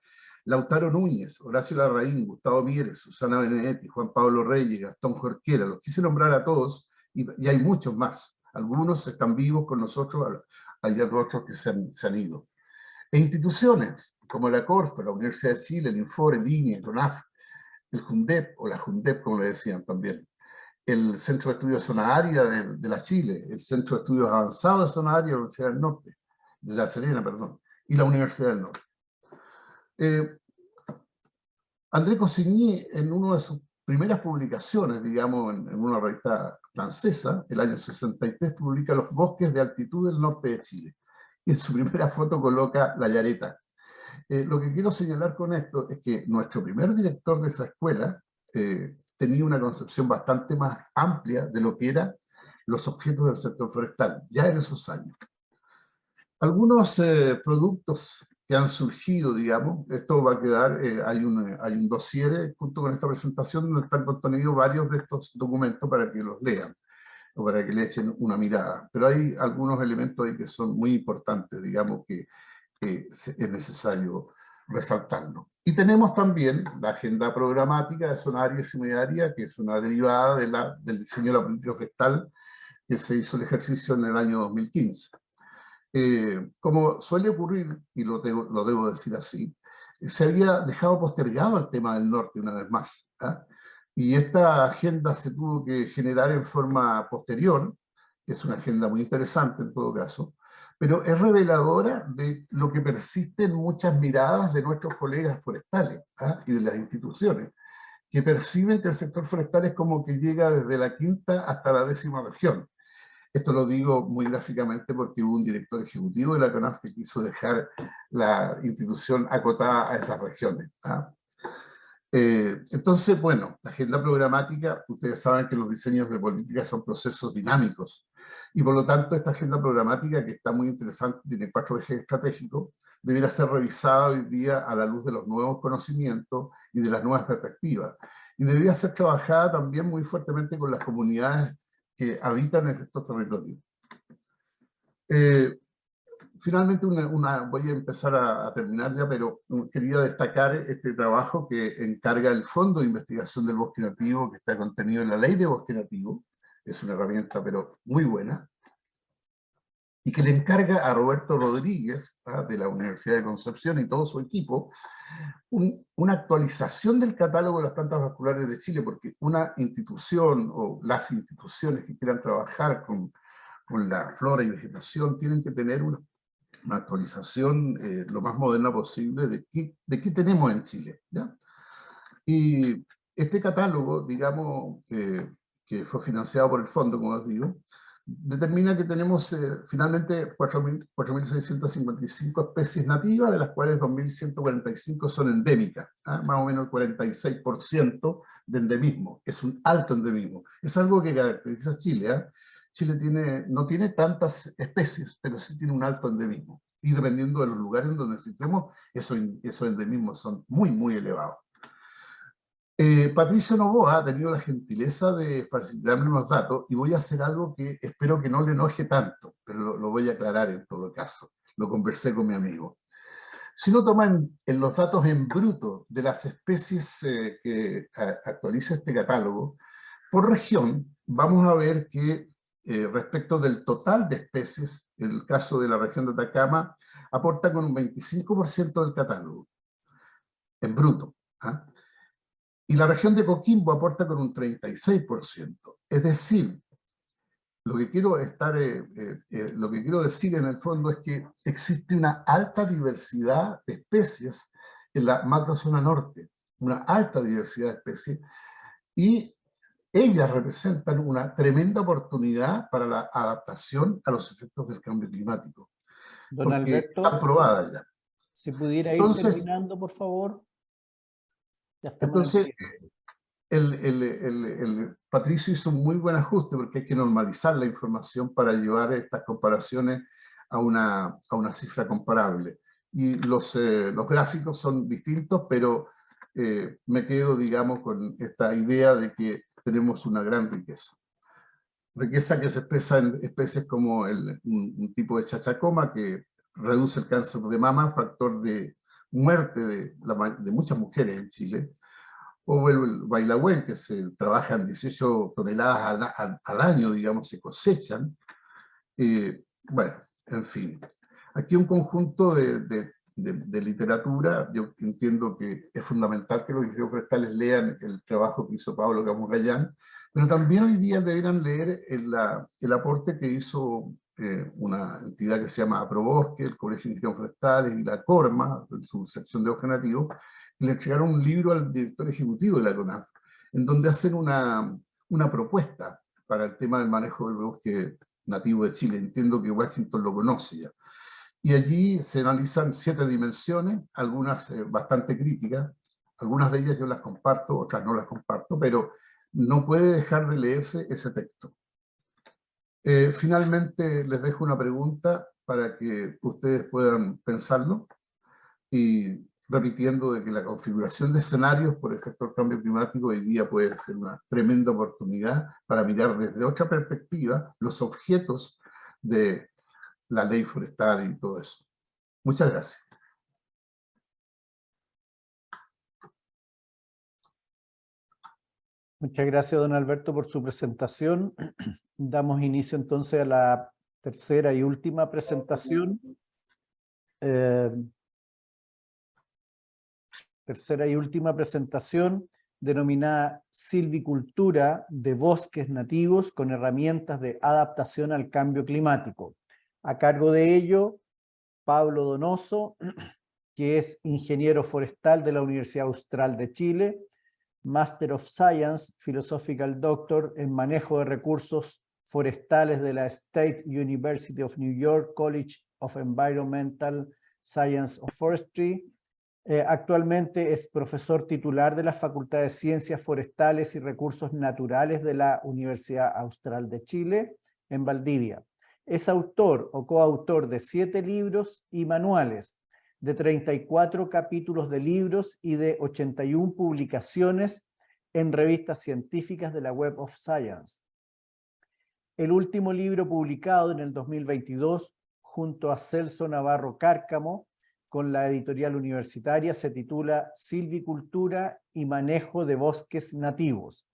Lautaro Núñez, Horacio Larraín, Gustavo Mieres, Susana Benedetti, Juan Pablo Reyes, Gastón Jorquera. Los quise nombrar a todos y hay muchos más. Algunos están vivos con nosotros, hay otros que se han ido. E instituciones como la Corfo, la Universidad de Chile, el Infor, el INE, el CONAF, el JUNDEP, o la JUNDEP como le decían también, el Centro de Estudios de Zona Árida de la Chile, el Centro de Estudios Avanzados de Zona Árida de la Universidad del Norte, de La Serena, perdón, y la Universidad del Norte. André Cosigny, en una de sus primeras publicaciones, digamos, en una revista francesa, el año 63, publica Los bosques de altitud del norte de Chile. Y en su primera foto coloca la Yareta. Lo que quiero señalar con esto es que nuestro primer director de esa escuela tenía una concepción bastante más amplia de lo que eran los objetos del sector forestal, ya en esos años. Algunos productos que han surgido, digamos, esto va a quedar, hay un dossier junto con esta presentación donde están contenidos varios de estos documentos para que los lean o para que le echen una mirada. Pero hay algunos elementos ahí que son muy importantes, digamos, que es necesario resaltarlo. Y tenemos también la agenda programática de zona área y semiárea, que es una derivada del diseño de la política forestal que se hizo el ejercicio en el año 2015. Como suele ocurrir, y lo debo decir así, se había dejado postergado el tema del norte una vez más, ¿eh? Y esta agenda se tuvo que generar en forma posterior, que es una agenda muy interesante en todo caso, pero es reveladora de lo que persiste en muchas miradas de nuestros colegas forestales, ¿eh? Y de las instituciones, que perciben que el sector forestal es como que llega desde la quinta hasta la 10ª región. Esto lo digo muy gráficamente porque hubo un director ejecutivo de la CONAF que quiso dejar la institución acotada a esas regiones. Entonces, bueno, la agenda programática, ustedes saben que los diseños de política son procesos dinámicos, y por lo tanto esta agenda programática, que está muy interesante, tiene 4 ejes estratégicos, debería ser revisada hoy día a la luz de los nuevos conocimientos y de las nuevas perspectivas, y debería ser trabajada también muy fuertemente con las comunidades que habitan en estos territorios. Finalmente, voy a empezar a terminar ya, pero quería destacar este trabajo que encarga el Fondo de Investigación del Bosque Nativo, que está contenido en la Ley de Bosque Nativo. Es una herramienta, pero muy buena, y que le encarga a Roberto Rodríguez, de la Universidad de Concepción, y todo su equipo, una actualización del catálogo de las plantas vasculares de Chile, porque una institución o las instituciones que quieran trabajar con la flora y vegetación tienen que tener una actualización lo más moderna posible de qué tenemos en Chile, ¿ya? Y Este catálogo, digamos, que fue financiado por el fondo, como os digo, determina que tenemos finalmente 4.655 especies nativas, de las cuales 2.145 son endémicas, más o menos el 46% de endemismo. Es un alto endemismo. Es algo que caracteriza a Chile. Chile no tiene tantas especies, pero sí tiene un alto endemismo. Y dependiendo de los lugares en donde nos situemos, esos endemismos son muy, muy elevados. Patricio Novoa ha tenido la gentileza de facilitarme unos datos y voy a hacer algo que espero que no le enoje tanto, pero lo voy a aclarar en todo caso. Lo conversé con mi amigo. Si uno toma en los datos en bruto de las especies que actualiza este catálogo, por región vamos a ver que respecto del total de especies, en el caso de la región de Atacama, aporta con un 25% del catálogo, en bruto. Y la región de Coquimbo aporta con un 36%. Es decir, lo que quiero decir en el fondo es que existe una alta diversidad de especies en la macrozona norte, una alta diversidad de especies, y ellas representan una tremenda oportunidad para la adaptación a los efectos del cambio climático, Don porque Alberto, están probadas ya. si pudiera ir Entonces, terminando, por favor. Ya estamos en el entonces tiempo. el Patricio hizo un muy buen ajuste porque hay que normalizar la información para llevar estas comparaciones a una cifra comparable. Y los gráficos son distintos, pero me quedo, digamos, con esta idea de que tenemos una gran riqueza. Riqueza que se expresa en especies como un tipo de chachacoma que reduce el cáncer de mama, factor de muerte de muchas mujeres en Chile, o el bailagüen, que se trabajan 18 toneladas al año, digamos, se cosechan. Bueno, en fin. Aquí un conjunto de literatura. Yo entiendo que es fundamental que los ingenieros forestales lean el trabajo que hizo Pablo Camurrayán, pero también hoy día deberán leer el aporte que hizo una entidad que se llama Aprobosque, el Colegio de Ingenieros Forestales y la CORMA, su sección de bosque nativo, y le entregaron un libro al director ejecutivo de la CONAF, en donde hacen una propuesta para el tema del manejo del bosque nativo de Chile. Entiendo que Washington lo conoce ya. Y allí se analizan 7 dimensiones, algunas bastante críticas, algunas de ellas yo las comparto, otras no las comparto, pero no puede dejar de leerse ese texto. Finalmente les dejo una pregunta para que ustedes puedan pensarlo, y repitiendo de que la configuración de escenarios por efecto del cambio climático hoy día puede ser una tremenda oportunidad para mirar desde otra perspectiva los objetos de la ley forestal y todo eso. Muchas gracias. Muchas gracias, don Alberto, por su presentación. Damos inicio entonces a la tercera y última presentación. Tercera y última presentación, denominada Silvicultura de bosques nativos con herramientas de adaptación al cambio climático. A cargo de ello, Pablo Donoso, que es ingeniero forestal de la Universidad Austral de Chile, Master of Science, Philosophical Doctor en Manejo de Recursos Forestales de la State University of New York College of Environmental Science of Forestry. Actualmente es profesor titular de la Facultad de Ciencias Forestales y Recursos Naturales de la Universidad Austral de Chile, en Valdivia. Es autor o coautor de 7 libros y manuales, de 34 capítulos de libros y de 81 publicaciones en revistas científicas de la Web of Science. El último libro publicado en el 2022 junto a Celso Navarro Cárcamo con la editorial universitaria se titula Silvicultura y manejo de bosques nativos.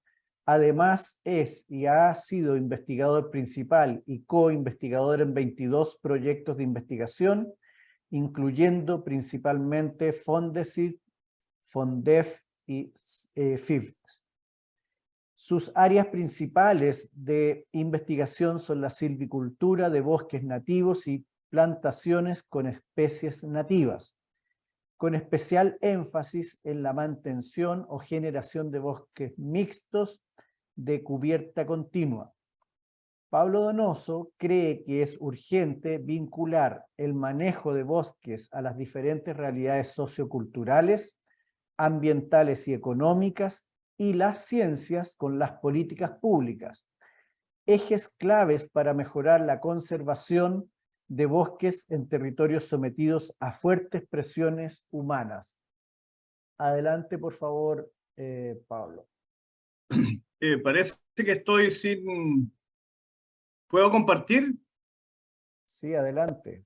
Además es y ha sido investigador principal y co-investigador en 22 proyectos de investigación, incluyendo principalmente Fondesit, Fondef y FIFT. Sus áreas principales de investigación son la silvicultura de bosques nativos y plantaciones con especies nativas. con especial énfasis en la mantención o generación de bosques mixtos de cubierta continua. Pablo Donoso cree que es urgente vincular el manejo de bosques a las diferentes realidades socioculturales, ambientales y económicas, y las ciencias con las políticas públicas, ejes claves para mejorar la conservación de bosques en territorios sometidos a fuertes presiones humanas. Adelante, por favor, Pablo. Parece que estoy sin... ¿Puedo compartir? Sí, adelante.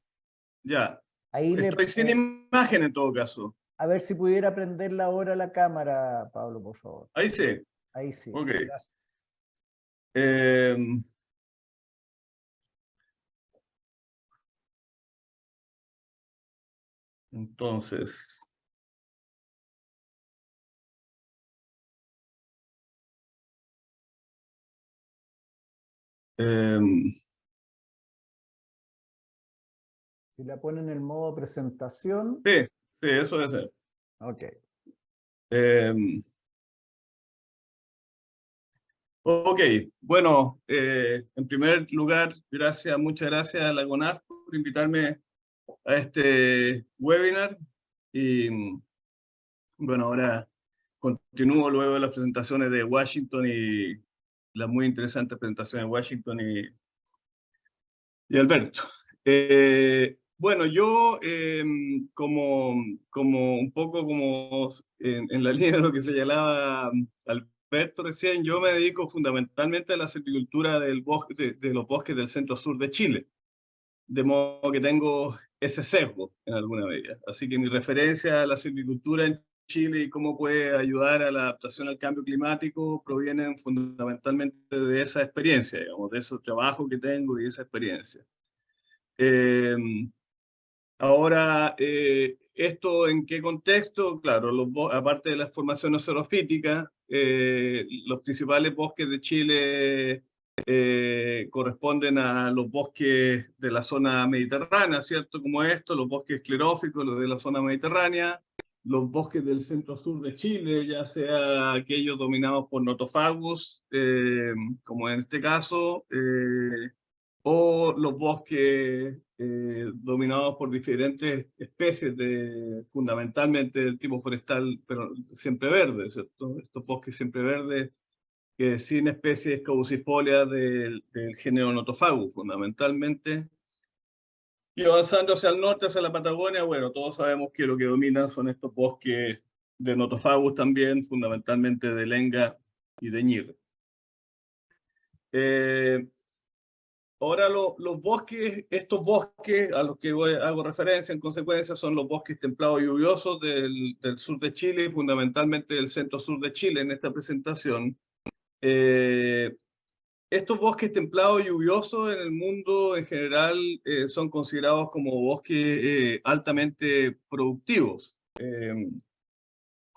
Ya. Ahí Estoy sin imagen en todo caso. a ver si pudiera prenderla ahora la cámara, Pablo, por favor. Ahí sí. Ahí sí. Ok. Gracias. Entonces... Si la ponen en el modo presentación. sí, eso debe ser. Ok. Ok, bueno, en primer lugar, muchas gracias a la CONAF por invitarme a este webinar. Y bueno, ahora continúo luego de las presentaciones de Washington y las muy interesantes presentaciones de Washington y Alberto. Bueno, yo como un poco como en la línea de lo que señalaba Alberto recién, yo me dedico fundamentalmente a la silvicultura del bosque, de los bosques del centro-sur de Chile, de modo que tengo ese sesgo en alguna medida. Así que mi referencia a la silvicultura en Chile y cómo puede ayudar a la adaptación al cambio climático provienen fundamentalmente de esa experiencia, digamos, de esos trabajos que tengo y esa experiencia. Ahora, ¿esto en qué contexto? Claro, aparte de la formación ocerofítica, los principales bosques de Chile corresponden a los bosques de la zona mediterránea, ¿cierto? Como esto, los bosques escleróficos, los de la zona mediterránea, los bosques del centro-sur de Chile, ya sea aquellos dominados por notofagus, como en este caso, o los bosques dominados por diferentes especies, fundamentalmente del tipo forestal, pero siempre verde, ¿cierto? Estos bosques siempre verdes, que sin especies caducifolias del género Notofagus, fundamentalmente. Y avanzando hacia el norte, hacia la Patagonia, bueno, todos sabemos que lo que dominan son estos bosques de Notofagus también, fundamentalmente de lenga y de ñirre. Ahora los bosques, estos bosques a los que hago referencia en consecuencia son los bosques templados lluviosos del sur de Chile y fundamentalmente del centro-sur de Chile en esta presentación. Estos bosques templados lluviosos en el mundo en general son considerados como bosques altamente productivos.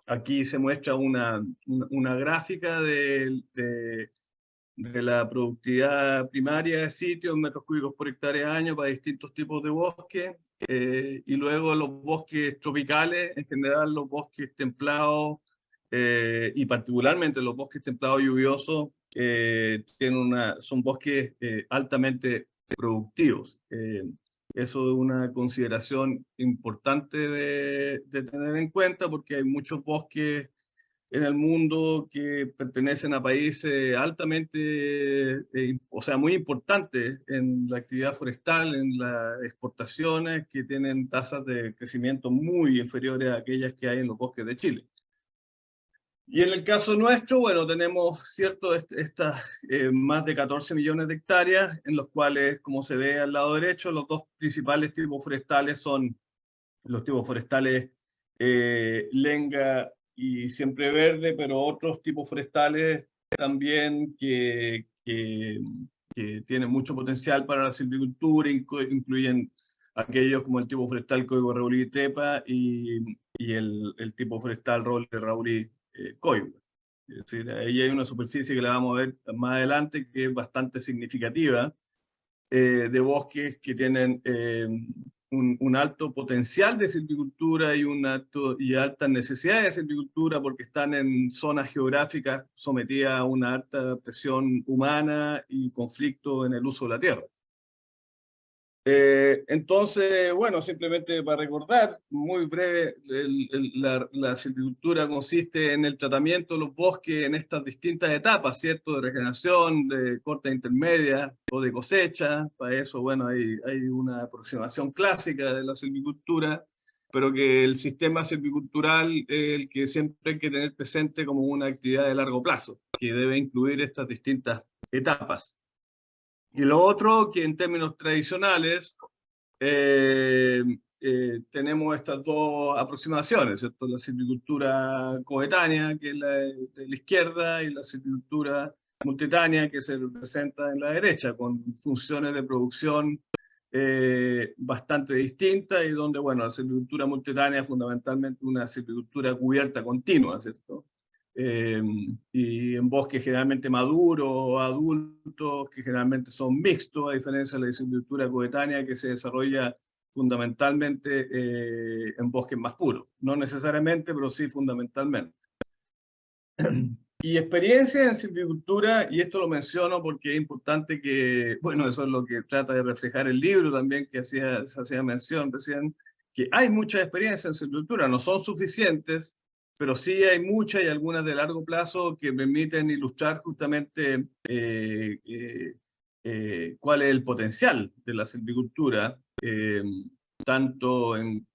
Aquí se muestra una gráfica de la productividad primaria de sitios, metros cúbicos por hectárea año para distintos tipos de bosques, y luego los bosques tropicales, en general los bosques templados, y particularmente los bosques templados lluviosos, son bosques altamente productivos. Eso es una consideración importante de tener en cuenta porque hay muchos bosques en el mundo que pertenecen a países altamente, o sea, muy importantes en la actividad forestal, en las exportaciones, que tienen tasas de crecimiento muy inferiores a aquellas que hay en los bosques de Chile. Y en el caso nuestro, bueno, tenemos más de 14 millones de hectáreas, en los cuales, como se ve al lado derecho, los dos principales tipos forestales son los tipos forestales lenga y siempre verde, pero otros tipos forestales también que tienen mucho potencial para la silvicultura, incluyen aquellos como el tipo forestal Coigüe Rauri Tepa y el tipo forestal Roble Rauri Coigüe. Es decir, ahí hay una superficie que la vamos a ver más adelante que es bastante significativa, de bosques que tienen un alto potencial de silvicultura y altas necesidades de silvicultura porque están en zonas geográficas sometidas a una alta presión humana y conflicto en el uso de la tierra. Entonces, bueno, simplemente para recordar, muy breve, la silvicultura consiste en el tratamiento de los bosques en estas distintas etapas, ¿cierto? De regeneración, de corta intermedia o de cosecha. Para eso, bueno, hay una aproximación clásica de la silvicultura, pero que el sistema silvicultural es el que siempre hay que tener presente como una actividad de largo plazo, que debe incluir estas distintas etapas. Y lo otro, que en términos tradicionales, tenemos estas dos aproximaciones, ¿cierto? La silvicultura coetánea, que es la de la izquierda, y la silvicultura multitánea, que se representa en la derecha, con funciones de producción bastante distintas, y donde, bueno, la silvicultura multitánea es fundamentalmente una silvicultura cubierta continua, ¿cierto? Y en bosques generalmente maduros o adultos, que generalmente son mixtos, a diferencia de la silvicultura coetánea que se desarrolla fundamentalmente en bosques más puros. No necesariamente, pero sí fundamentalmente. Y experiencia en silvicultura, y esto lo menciono porque es importante que, bueno, eso es lo que trata de reflejar el libro también, que se hacía mención recién, que hay mucha experiencia en silvicultura, no son suficientes, pero sí hay muchas y algunas de largo plazo que permiten ilustrar justamente cuál es el potencial de la silvicultura, tanto en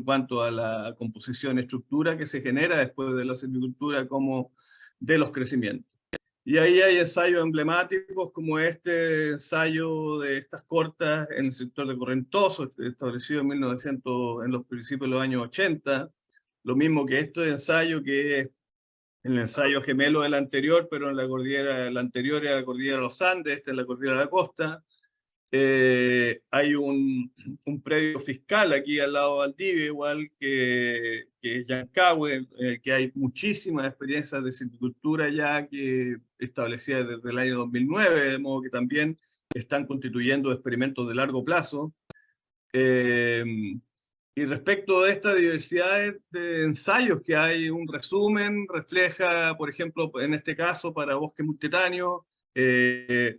cuanto a la composición y estructura que se genera después de la silvicultura como de los crecimientos. Y ahí hay ensayos emblemáticos como este ensayo de estas cortas en el sector de Correntoso, establecido en los principios de los años 80, lo mismo que este ensayo, que es el ensayo gemelo del anterior, pero en la cordillera, el anterior era la cordillera de los Andes, este es la cordillera de la costa. Hay un predio fiscal aquí al lado de Valdivia, igual que es Yancahue, que hay muchísimas experiencias de silvicultura ya que establecidas desde el año 2009, de modo que también están constituyendo experimentos de largo plazo. Y respecto de esta diversidad de ensayos que hay, un resumen refleja, por ejemplo, en este caso para bosque multitáneo,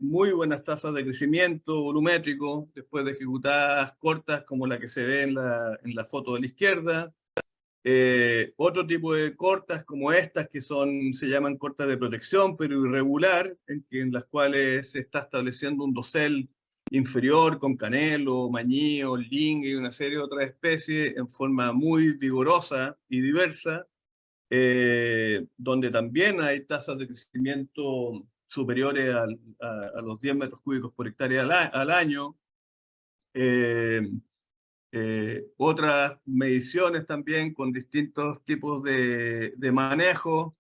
muy buenas tasas de crecimiento volumétrico después de ejecutadas cortas como la que se ve en la foto de la izquierda. Otro tipo de cortas como estas que se llaman cortas de protección pero irregular, en las cuales se está estableciendo un dosel inferior con canelo, mañío, lingue y una serie de otras especies en forma muy vigorosa y diversa, donde también hay tasas de crecimiento superiores a los 10 metros cúbicos por hectárea al año. Otras mediciones también con distintos tipos de manejo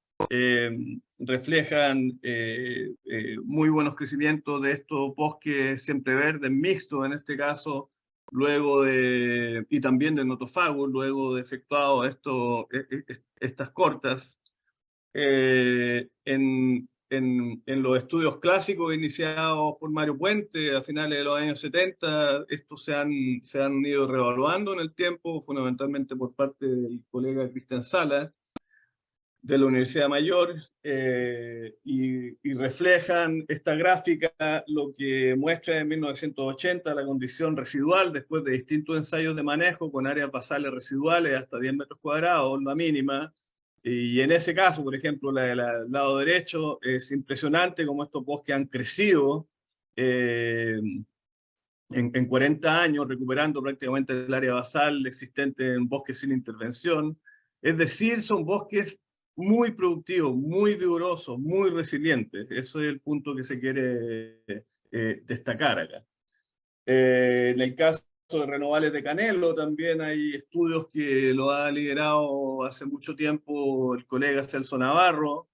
reflejan muy buenos crecimientos de estos bosques siempreverdes mixtos en este caso, y también de notofagos, luego de efectuado estas cortas. En los estudios clásicos iniciados por Mario Puente a finales de los años 70, estos se han ido reevaluando en el tiempo, fundamentalmente por parte del colega Cristian Sala, de la Universidad Mayor, y reflejan esta gráfica lo que muestra en 1980 la condición residual después de distintos ensayos de manejo con áreas basales residuales hasta 10 metros cuadrados, la mínima. Y en ese caso, por ejemplo, la del lado derecho, es impresionante cómo estos bosques han crecido en 40 años, recuperando prácticamente el área basal existente en bosques sin intervención. Es decir, son bosques muy productivos, muy vigorosos, muy resilientes. Eso es el punto que se quiere destacar acá. En el caso de Renovales de Canelo también hay estudios que lo ha liderado hace mucho tiempo el colega Celso Navarro,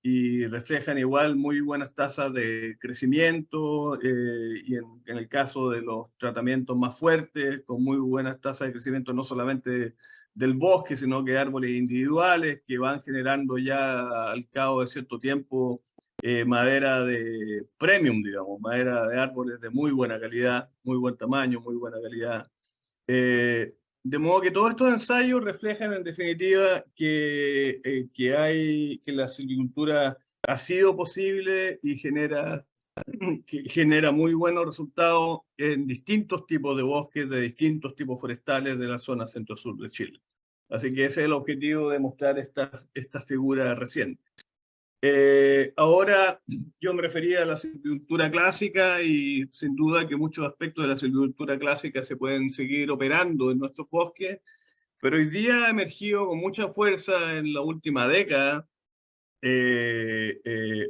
y reflejan igual muy buenas tasas de crecimiento, y en el caso de los tratamientos más fuertes, con muy buenas tasas de crecimiento no solamente del bosque, sino que árboles individuales que van generando ya al cabo de cierto tiempo madera de premium, digamos, madera de árboles de muy buena calidad, muy buen tamaño, muy buena calidad. De modo que todos estos ensayos reflejan en definitiva que la silvicultura ha sido posible y genera muy buenos resultados en distintos tipos de bosques, de distintos tipos forestales de la zona centro-sur de Chile. Así que ese es el objetivo de mostrar esta figura reciente. Ahora yo me refería a la silvicultura clásica y sin duda que muchos aspectos de la silvicultura clásica se pueden seguir operando en nuestros bosques, pero hoy día ha emergido con mucha fuerza en la última década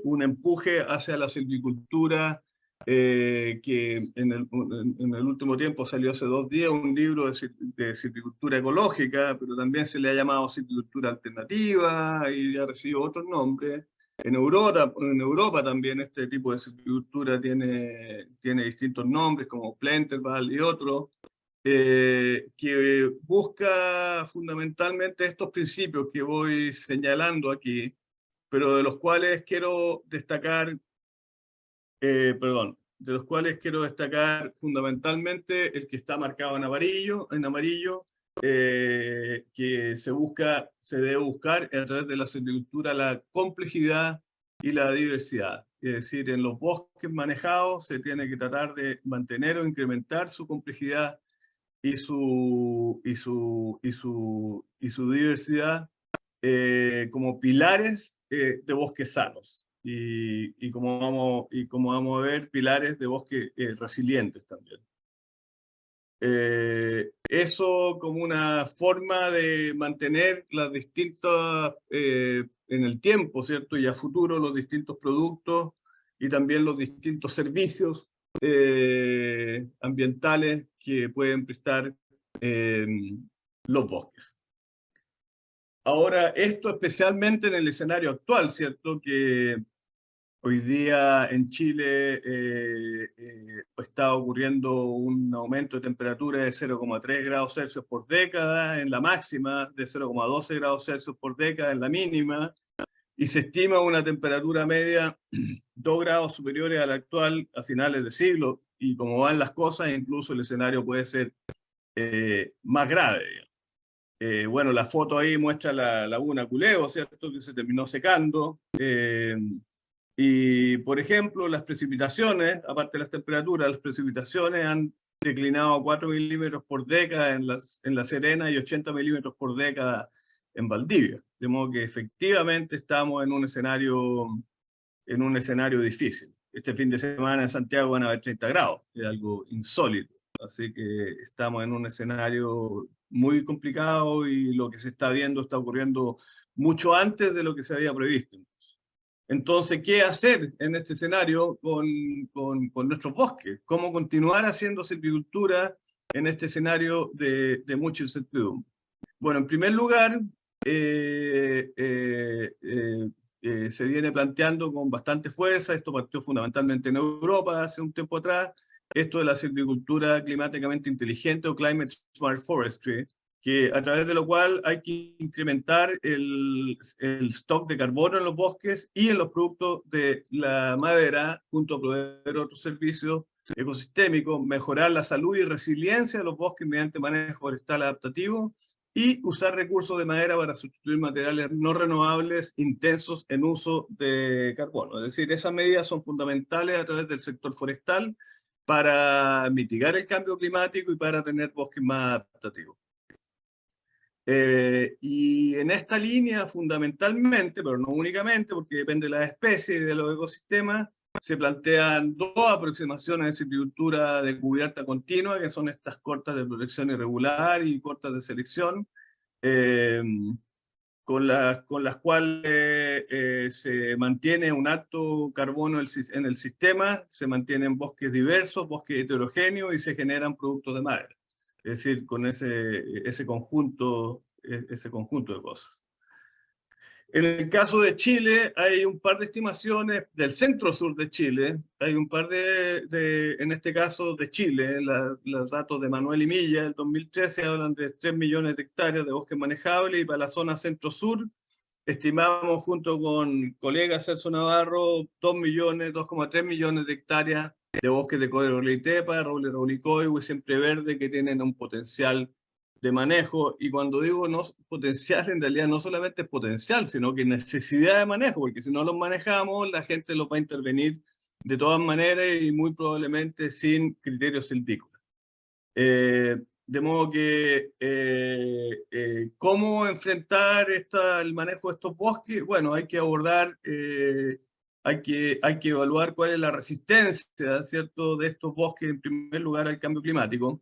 un empuje hacia la silvicultura que en el último tiempo salió hace 2 días un libro de silvicultura ecológica, pero también se le ha llamado silvicultura alternativa y ha recibido otros nombres. En Europa también este tipo de silvicultura tiene distintos nombres como Plenterwald y otros, que busca fundamentalmente estos principios que voy señalando aquí, pero de los cuales quiero destacar, fundamentalmente el que está marcado en amarillo, que se debe buscar a través de la silvicultura la complejidad y la diversidad. Es decir, en los bosques manejados se tiene que tratar de mantener o incrementar su complejidad y su diversidad como pilares de bosques sanos y como vamos a ver, pilares de bosques resilientes también. Eso como una forma de mantener las distintas, en el tiempo, ¿cierto? Y a futuro los distintos productos y también los distintos servicios ambientales que pueden prestar los bosques. Ahora, esto especialmente en el escenario actual, ¿cierto? Que hoy día en Chile está ocurriendo un aumento de temperatura de 0,3 grados Celsius por década en la máxima, de 0,12 grados Celsius por década en la mínima, y se estima una temperatura media 2 grados superiores a la actual a finales de siglo, y como van las cosas, incluso el escenario puede ser más grave, digamos. Bueno, la foto ahí muestra la laguna Culeo, ¿cierto? Que se terminó secando. Y, por ejemplo, las precipitaciones, aparte de las temperaturas, las precipitaciones han declinado a 4 milímetros por década en La Serena y 80 milímetros por década en Valdivia. De modo que efectivamente estamos en un escenario difícil. Este fin de semana en Santiago van a haber 30 grados, es algo insólito. Así que estamos en un escenario muy complicado y lo que se está viendo está ocurriendo mucho antes de lo que se había previsto. Entonces, ¿qué hacer en este escenario con nuestros bosques? ¿Cómo continuar haciendo silvicultura en este escenario de mucha incertidumbre? Bueno, en primer lugar, se viene planteando con bastante fuerza, esto partió fundamentalmente en Europa hace un tiempo atrás, esto de la silvicultura climáticamente inteligente o Climate Smart Forestry, a través de lo cual hay que incrementar el stock de carbono en los bosques y en los productos de la madera, junto a proveer otros servicios ecosistémicos, mejorar la salud y resiliencia de los bosques mediante manejo forestal adaptativo y usar recursos de madera para sustituir materiales no renovables intensos en uso de carbono. Es decir, esas medidas son fundamentales a través del sector forestal para mitigar el cambio climático y para tener bosques más adaptativos. Y en esta línea fundamentalmente, pero no únicamente, porque depende de las especies y de los ecosistemas, se plantean 2 aproximaciones de silvicultura de cubierta continua, que son estas cortas de protección irregular y cortas de selección, con las cuales se mantiene un alto carbono en el sistema, se mantienen bosques diversos, bosques heterogéneos y se generan productos de madera. Es decir, con ese conjunto de cosas. En el caso de Chile, hay un par de estimaciones del centro-sur de Chile, hay un par en este caso de Chile, los datos de Manuel y Milla del 2013 hablan de 3 millones de hectáreas de bosque manejable y para la zona centro-sur estimamos junto con colegas Celso Navarro 2,3 millones de hectáreas de bosques de cobre y tepa, roble roblicoide y siempre verde que tienen un potencial de manejo. Y cuando digo no potencial, en realidad no solamente es potencial, sino que necesidad de manejo, porque si no los manejamos, la gente los va a intervenir de todas maneras y muy probablemente sin criterios silvícolas. De modo que, ¿cómo enfrentar el manejo de estos bosques? Bueno, hay que abordar, hay que evaluar cuál es la resistencia, ¿cierto?, de estos bosques, en primer lugar, al cambio climático.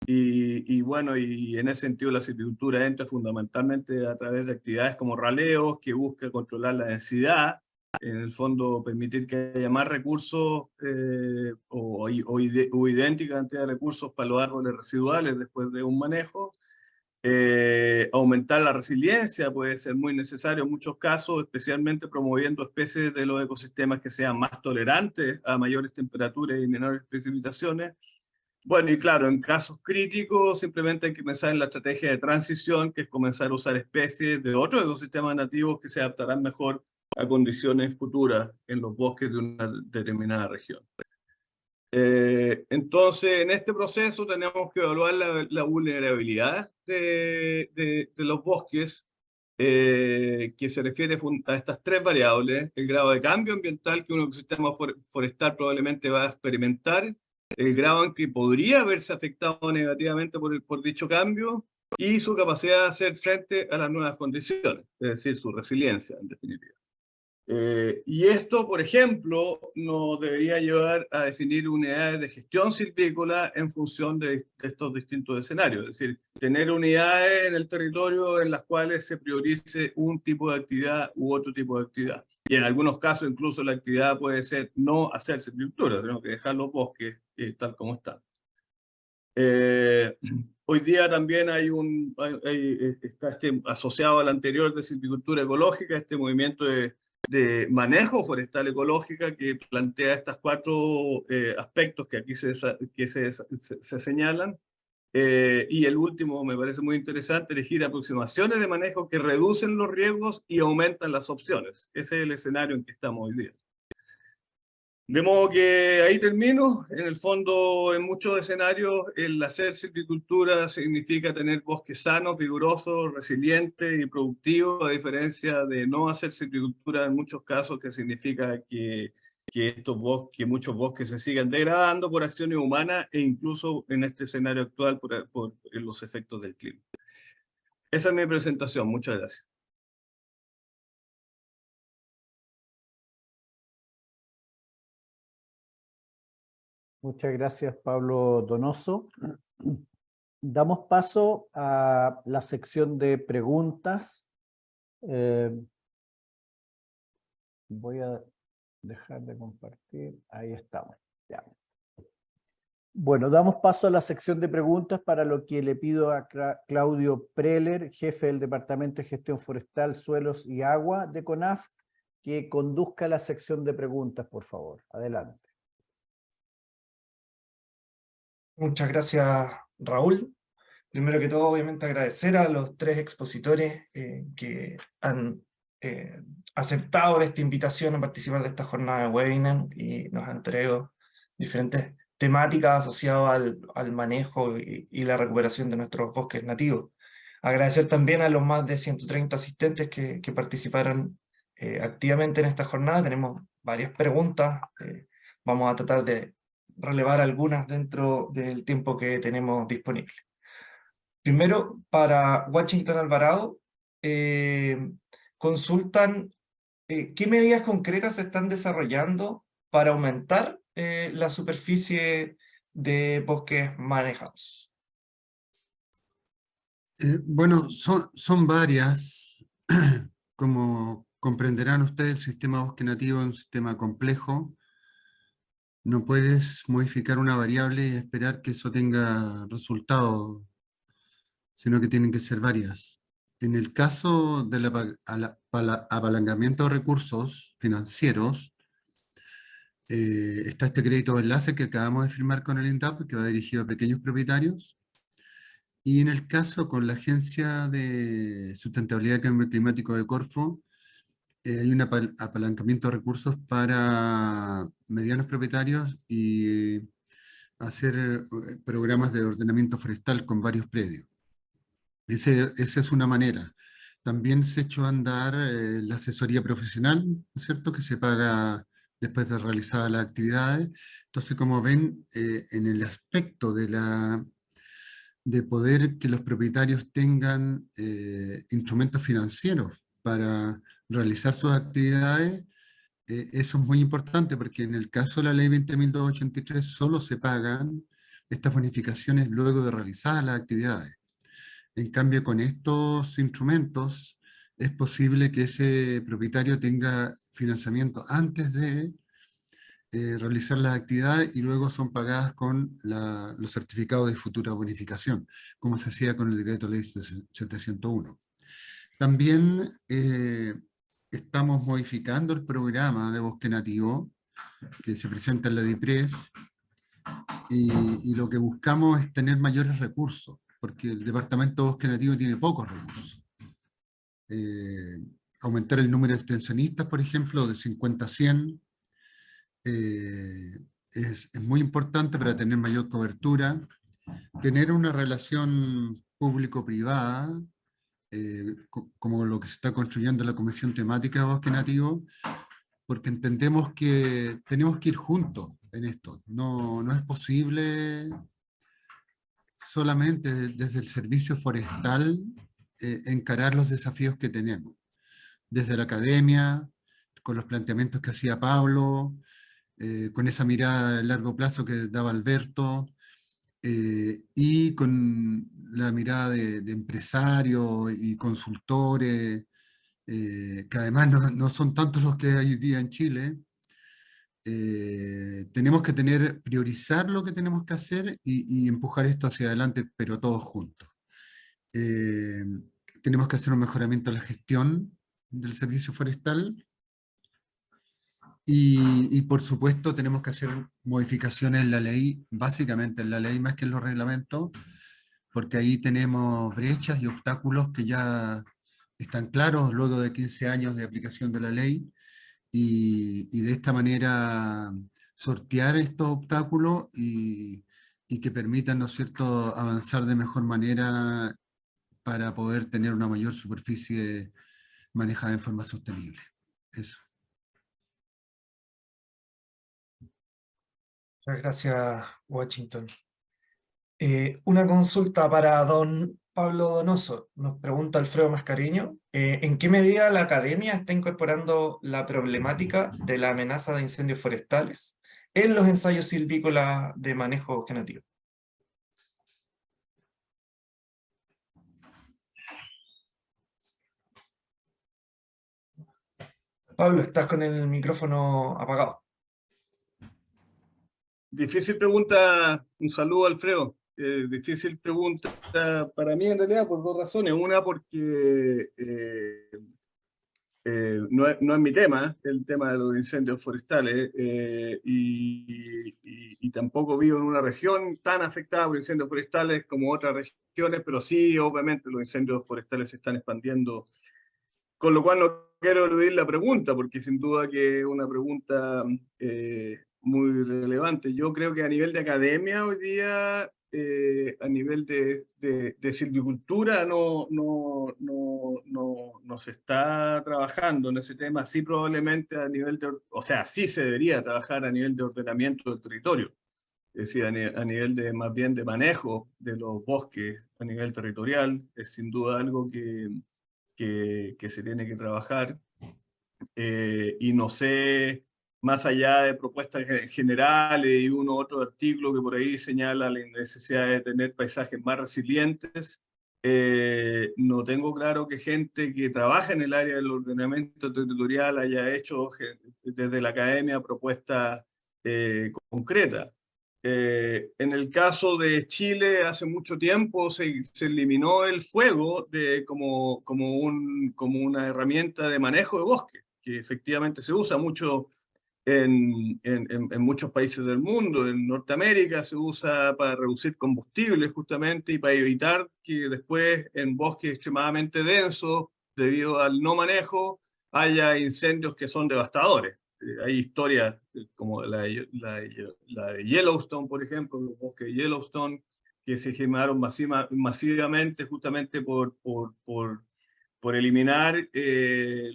Y bueno, y en ese sentido la silvicultura entra fundamentalmente a través de actividades como raleos, que busca controlar la densidad, en el fondo permitir que haya más recursos o idéntica cantidad de recursos para los árboles residuales después de un manejo. Aumentar la resiliencia puede ser muy necesario en muchos casos, especialmente promoviendo especies de los ecosistemas que sean más tolerantes a mayores temperaturas y menores precipitaciones. Bueno, y claro, en casos críticos simplemente hay que pensar en la estrategia de transición, que es comenzar a usar especies de otros ecosistemas nativos que se adaptarán mejor a condiciones futuras en los bosques de una determinada región. Entonces, en este proceso tenemos que evaluar la vulnerabilidad de los bosques, que se refiere a estas tres variables: el grado de cambio ambiental que un ecosistema forestal probablemente va a experimentar, el grado en que podría verse afectado negativamente por dicho cambio, y su capacidad de hacer frente a las nuevas condiciones, es decir, su resiliencia, en definitiva. Y esto, por ejemplo, nos debería llevar a definir unidades de gestión silvícola en función de estos distintos escenarios, es decir, tener unidades en el territorio en las cuales se priorice un tipo de actividad u otro tipo de actividad. Y en algunos casos incluso la actividad puede ser no hacer silvicultura, sino que dejar los bosques tal como están. Hoy día también está asociado al anterior de silvicultura ecológica, este movimiento de manejo forestal ecológica que plantea estos cuatro aspectos que aquí se señalan. Y el último me parece muy interesante: elegir aproximaciones de manejo que reducen los riesgos y aumentan las opciones. Ese es el escenario en que estamos hoy día. De modo que ahí termino. En el fondo, en muchos escenarios, el hacer silvicultura significa tener bosques sanos, vigorosos, resilientes y productivos, a diferencia de no hacer silvicultura en muchos casos, que significa que muchos bosques se sigan degradando por acciones humanas e incluso en este escenario actual por los efectos del clima. Esa es mi presentación. Muchas gracias. Muchas gracias, Pablo Donoso. Damos paso a la sección de preguntas. Voy a dejar de compartir. Ahí estamos. Ya. Bueno, damos paso a la sección de preguntas, para lo que le pido a Claudio Preller, jefe del Departamento de Gestión Forestal, Suelos y Agua de CONAF, que conduzca la sección de preguntas, por favor. Adelante. Muchas gracias, Raúl. Primero que todo, obviamente, agradecer a los tres expositores que han aceptado esta invitación a participar de esta jornada de webinar y nos han entregado diferentes temáticas asociadas al manejo y la recuperación de nuestros bosques nativos. Agradecer también a los más de 130 asistentes que participaron activamente en esta jornada. Tenemos varias preguntas. Vamos a tratar de relevar algunas dentro del tiempo que tenemos disponible. Primero, para Washington Alvarado, consultan qué medidas concretas se están desarrollando para aumentar la superficie de bosques manejados. Bueno, son varias. Como comprenderán ustedes, el sistema bosque nativo es un sistema complejo. No puedes modificar una variable y esperar que eso tenga resultados, sino que tienen que ser varias. En el caso del apalancamiento de recursos financieros, está este crédito de enlace que acabamos de firmar con el INDAP, que va dirigido a pequeños propietarios, Y en el caso con la Agencia de Sustentabilidad y Cambio Climático de Corfo, hay un apalancamiento de recursos para medianos propietarios y hacer programas de ordenamiento forestal con varios predios. Esa es una manera. También se echó a andar la asesoría profesional, ¿no es cierto?, que se paga después de realizadas las actividades. Entonces, como ven, en el aspecto de poder que los propietarios tengan instrumentos financieros para realizar sus actividades, eso es muy importante porque en el caso de la ley 20.283 solo se pagan estas bonificaciones luego de realizadas las actividades. En cambio, con estos instrumentos es posible que ese propietario tenga financiamiento antes de realizar las actividades y luego son pagadas con los certificados de futura bonificación, como se hacía con el decreto ley 701. También estamos modificando el programa de bosque nativo que se presenta en la DIPRES y lo que buscamos es tener mayores recursos, porque el Departamento de Bosque Nativo tiene pocos recursos. Aumentar el número de extensionistas, por ejemplo, de 50 a 100, es muy importante para tener mayor cobertura, tener una relación público-privada, como lo que se está construyendo en la Comisión Temática de Bosque Nativo, porque entendemos que tenemos que ir juntos en esto. No es posible solamente desde el servicio forestal encarar los desafíos que tenemos. Desde la academia, con los planteamientos que hacía Pablo, con esa mirada a largo plazo que daba Alberto, y con la mirada de empresarios y consultores, que además no son tantos los que hay hoy día en Chile. Tenemos que priorizar lo que tenemos que hacer y empujar esto hacia adelante, pero todos juntos. Tenemos que hacer un mejoramiento de la gestión del servicio forestal y por supuesto tenemos que hacer modificaciones en la ley, básicamente en la ley más que en los reglamentos, porque ahí tenemos brechas y obstáculos que ya están claros luego de 15 años de aplicación de la ley, y de esta manera sortear estos obstáculos y que permitan, ¿no es cierto?, avanzar de mejor manera para poder tener una mayor superficie manejada en forma sostenible. Eso. Muchas gracias, Washington. Una consulta para don Pablo Donoso. Nos pregunta Alfredo Mascariño. ¿En qué medida la academia está incorporando la problemática de la amenaza de incendios forestales en los ensayos silvícolas de manejo bosque nativo? Pablo, estás con el micrófono apagado. Difícil pregunta, un saludo Alfredo. Difícil pregunta para mí en realidad por dos razones. Una porque no es mi tema, el tema de los incendios forestales, y tampoco vivo en una región tan afectada por incendios forestales como otras regiones, pero sí, obviamente, los incendios forestales se están expandiendo, con lo cual no quiero eludir la pregunta, porque sin duda que es una pregunta muy relevante. Yo creo que a nivel de academia hoy día, a nivel de silvicultura, no se está trabajando en ese tema. Sí, probablemente a nivel o sea, sí se debería trabajar a nivel de ordenamiento del territorio, es decir, a nivel de más bien de manejo de los bosques a nivel territorial. Es sin duda algo que se tiene que trabajar, y no sé, más allá de propuestas generales y uno u otro artículo que por ahí señala la necesidad de tener paisajes más resilientes, no tengo claro que gente que trabaja en el área del ordenamiento territorial haya hecho desde la academia propuestas concretas. En el caso de Chile, hace mucho tiempo se eliminó el fuego como una herramienta de manejo de bosque, que efectivamente se usa mucho en muchos países del mundo. En Norteamérica se usa para reducir combustibles justamente y para evitar que después en bosques extremadamente densos, debido al no manejo, haya incendios que son devastadores. Hay historias como la de Yellowstone, por ejemplo, los bosques de Yellowstone, que se quemaron masivamente justamente por eliminar el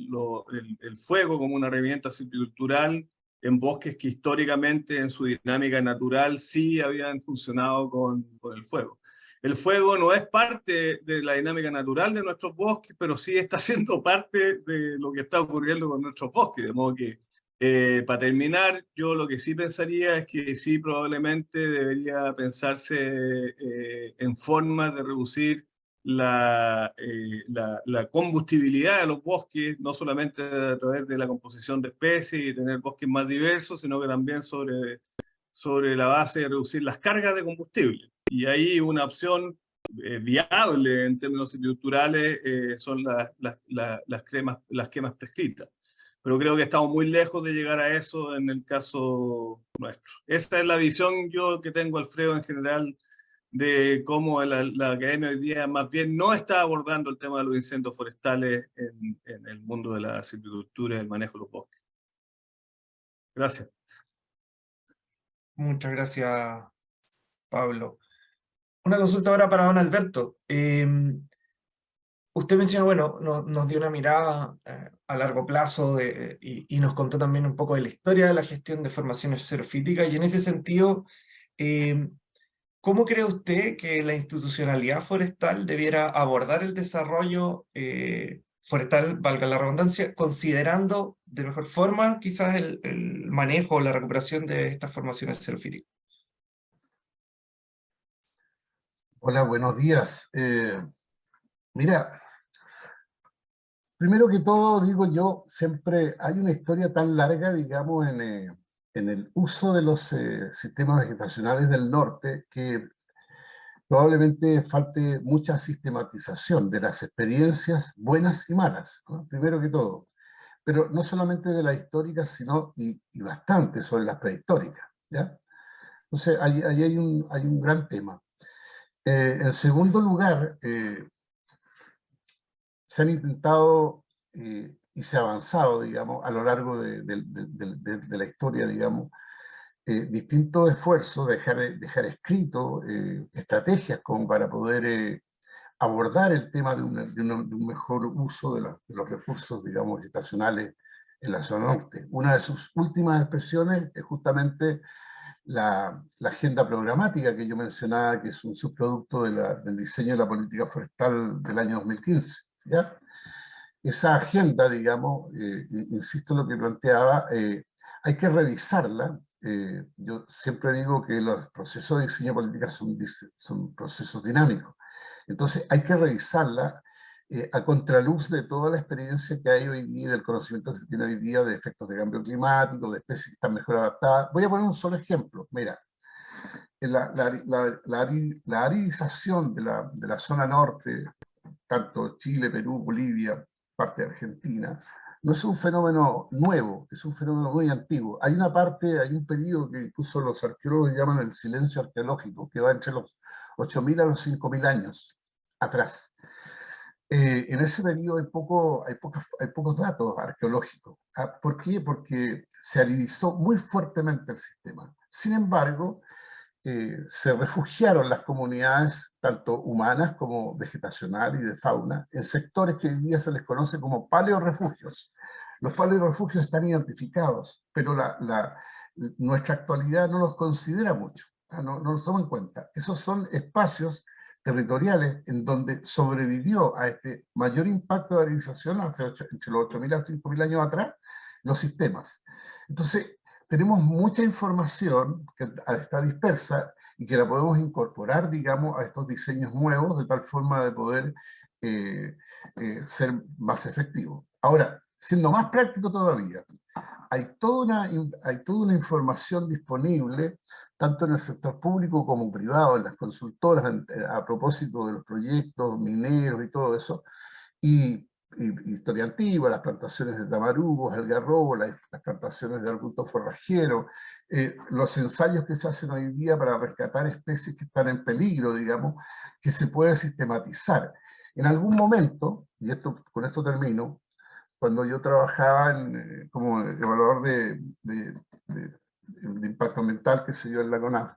fuego como una herramienta silvicultural en bosques que históricamente en su dinámica natural sí habían funcionado con el fuego. El fuego no es parte de la dinámica natural de nuestros bosques, pero sí está siendo parte de lo que está ocurriendo con nuestros bosques. De modo que, para terminar, yo lo que sí pensaría es que sí probablemente debería pensarse en formas de reducir la combustibilidad de los bosques, no solamente a través de la composición de especies y tener bosques más diversos, sino que también sobre la base de reducir las cargas de combustible. Y ahí una opción viable en términos estructurales son las quemas prescritas. Pero creo que estamos muy lejos de llegar a eso en el caso nuestro. Esa es la visión yo que tengo, Alfredo, en general, de cómo la academia hoy día más bien no está abordando el tema de los incendios forestales en el mundo de la silvicultura y el manejo de los bosques. Gracias. Muchas gracias, Pablo. Una consulta ahora para don Alberto. Usted mencionó, bueno, nos dio una mirada a largo plazo y nos contó también un poco de la historia de la gestión de formaciones xerofíticas, y en ese sentido, ¿cómo cree usted que la institucionalidad forestal debiera abordar el desarrollo forestal, valga la redundancia, considerando de mejor forma quizás el manejo o la recuperación de estas formaciones xerofíticas? Hola, buenos días. Mira, primero que todo, digo yo, siempre hay una historia tan larga, digamos, en el uso de los sistemas vegetacionales del norte, que probablemente falte mucha sistematización de las experiencias buenas y malas, ¿no? Primero que todo. Pero no solamente de las históricas, sino y bastante sobre las prehistóricas, ¿ya? Entonces, ahí hay un gran tema. En segundo lugar, se han intentado y se ha avanzado, digamos, a lo largo de la historia, digamos, distintos esfuerzos, dejar escrito estrategias como para poder abordar el tema de un mejor uso de los recursos, digamos, estacionales en la zona norte. Una de sus últimas expresiones es justamente la agenda programática que yo mencionaba, que es un subproducto del diseño de la política forestal del año 2015, ¿ya? Esa agenda, digamos, insisto en lo que planteaba, hay que revisarla. Yo siempre digo que los procesos de diseño de política son procesos dinámicos. Entonces hay que revisarla a contraluz de toda la experiencia que hay hoy día, del conocimiento que se tiene hoy día de efectos de cambio climático, de especies que están mejor adaptadas. Voy a poner un solo ejemplo. Mira, la aridización de la zona norte, tanto Chile, Perú, Bolivia, parte de Argentina, no es un fenómeno nuevo, es un fenómeno muy antiguo. Hay una parte, hay un periodo que incluso los arqueólogos llaman el silencio arqueológico, que va entre los 8.000 a los 5.000 años atrás. En ese periodo hay pocos datos arqueológicos. ¿Por qué? Porque se aridizó muy fuertemente el sistema. Sin embargo, se refugiaron las comunidades, tanto humanas como vegetacionales y de fauna, en sectores que hoy día se les conoce como paleorefugios. Los paleorefugios están identificados, pero nuestra actualidad no los considera mucho, no los toma en cuenta. Esos son espacios territoriales en donde sobrevivió a este mayor impacto de aridización entre los 8.000 a 5.000 años atrás, los sistemas. Entonces, tenemos mucha información que está dispersa y que la podemos incorporar, digamos, a estos diseños nuevos de tal forma de poder ser más efectivos. Ahora, siendo más práctico todavía, hay toda una información disponible, tanto en el sector público como privado, en las consultoras, a propósito de los proyectos mineros y todo eso, y historia antigua, las plantaciones de tamarugos, algarrobo, las plantaciones de arbusto forrajero, los ensayos que se hacen hoy día para rescatar especies que están en peligro, digamos, que se puede sistematizar. En algún momento, y con esto termino, cuando yo trabajaba como evaluador de impacto ambiental, que se dio en la CONAF,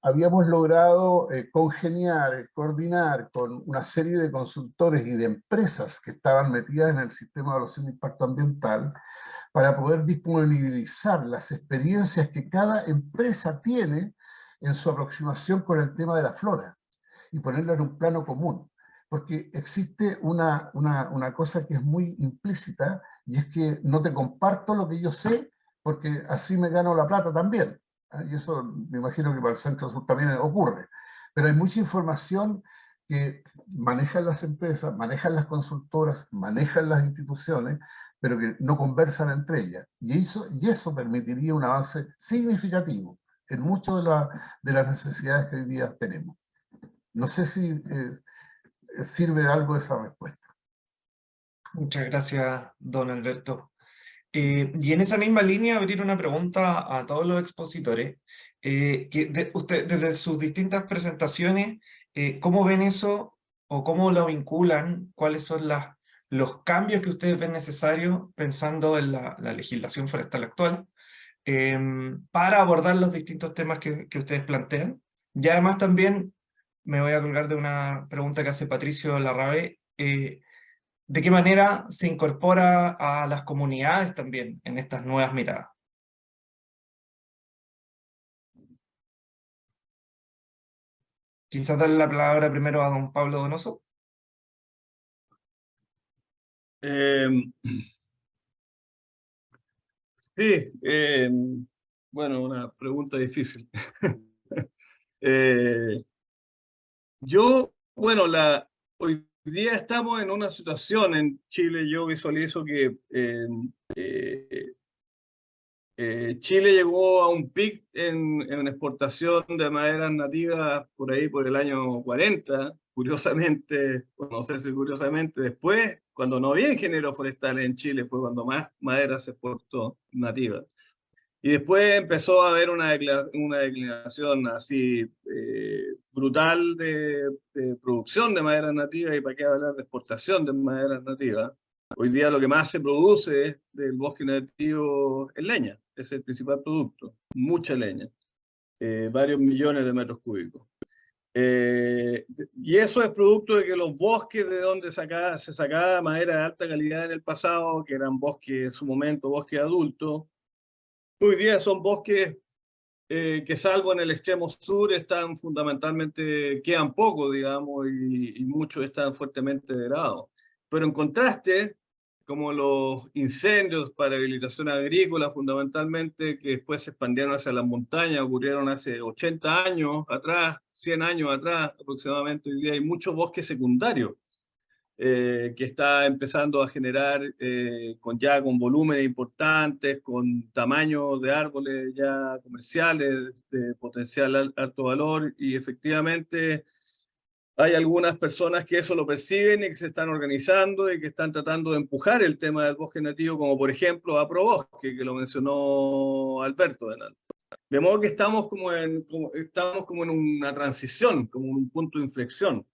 habíamos logrado congeniar, coordinar con una serie de consultores y de empresas que estaban metidas en el sistema de evaluación de impacto ambiental para poder disponibilizar las experiencias que cada empresa tiene en su aproximación con el tema de la flora y ponerlo en un plano común. Porque existe una cosa que es muy implícita, y es que no te comparto lo que yo sé, porque así me gano la plata también. Y eso me imagino que para el Centro Sur también ocurre. Pero hay mucha información que manejan las empresas, manejan las consultoras, manejan las instituciones, pero que no conversan entre ellas. Y eso permitiría un avance significativo en muchas de las necesidades que hoy día tenemos. No sé si sirve de algo esa respuesta. Muchas gracias, don Alberto. Y en esa misma línea, abrir una pregunta a todos los expositores. Usted, desde sus distintas presentaciones, ¿cómo ven eso o cómo lo vinculan? ¿Cuáles son los cambios que ustedes ven necesarios pensando en la legislación forestal actual para abordar los distintos temas que ustedes plantean? Y además también me voy a colgar de una pregunta que hace Patricio Larrabe. ¿De qué manera se incorpora a las comunidades también en estas nuevas miradas? Quizás darle la palabra primero a don Pablo Donoso. Sí, bueno, una pregunta difícil. Bueno, hoy día estamos en una situación en Chile, yo visualizo que Chile llegó a un pic en exportación de maderas nativas por ahí por el año 40, curiosamente, no sé si curiosamente, después, cuando no había ingenieros forestales en Chile, fue cuando más madera se exportó nativa. Y después empezó a haber una declinación así brutal de producción de madera nativa, y para qué hablar de exportación de madera nativa. Hoy día lo que más se produce del bosque nativo es leña, es el principal producto, mucha leña, varios millones de metros cúbicos. Y eso es producto de que los bosques de donde se sacaba madera de alta calidad en el pasado, que eran bosques en su momento, bosques adultos, hoy día son bosques que salvo en el extremo sur están fundamentalmente, quedan pocos, digamos, y muchos están fuertemente degradados. Pero en contraste, como los incendios para habilitación agrícola fundamentalmente, que después se expandieron hacia las montañas, ocurrieron hace 80 años atrás, 100 años atrás aproximadamente, hoy día hay muchos bosques secundarios que está empezando a generar con volúmenes importantes, con tamaños de árboles ya comerciales de potencial alto valor, y efectivamente hay algunas personas que eso lo perciben y que se están organizando y que están tratando de empujar el tema del bosque nativo, como por ejemplo Aprobosque, que lo mencionó Alberto delante. De modo que estamos como en una transición, como en un punto de inflexión.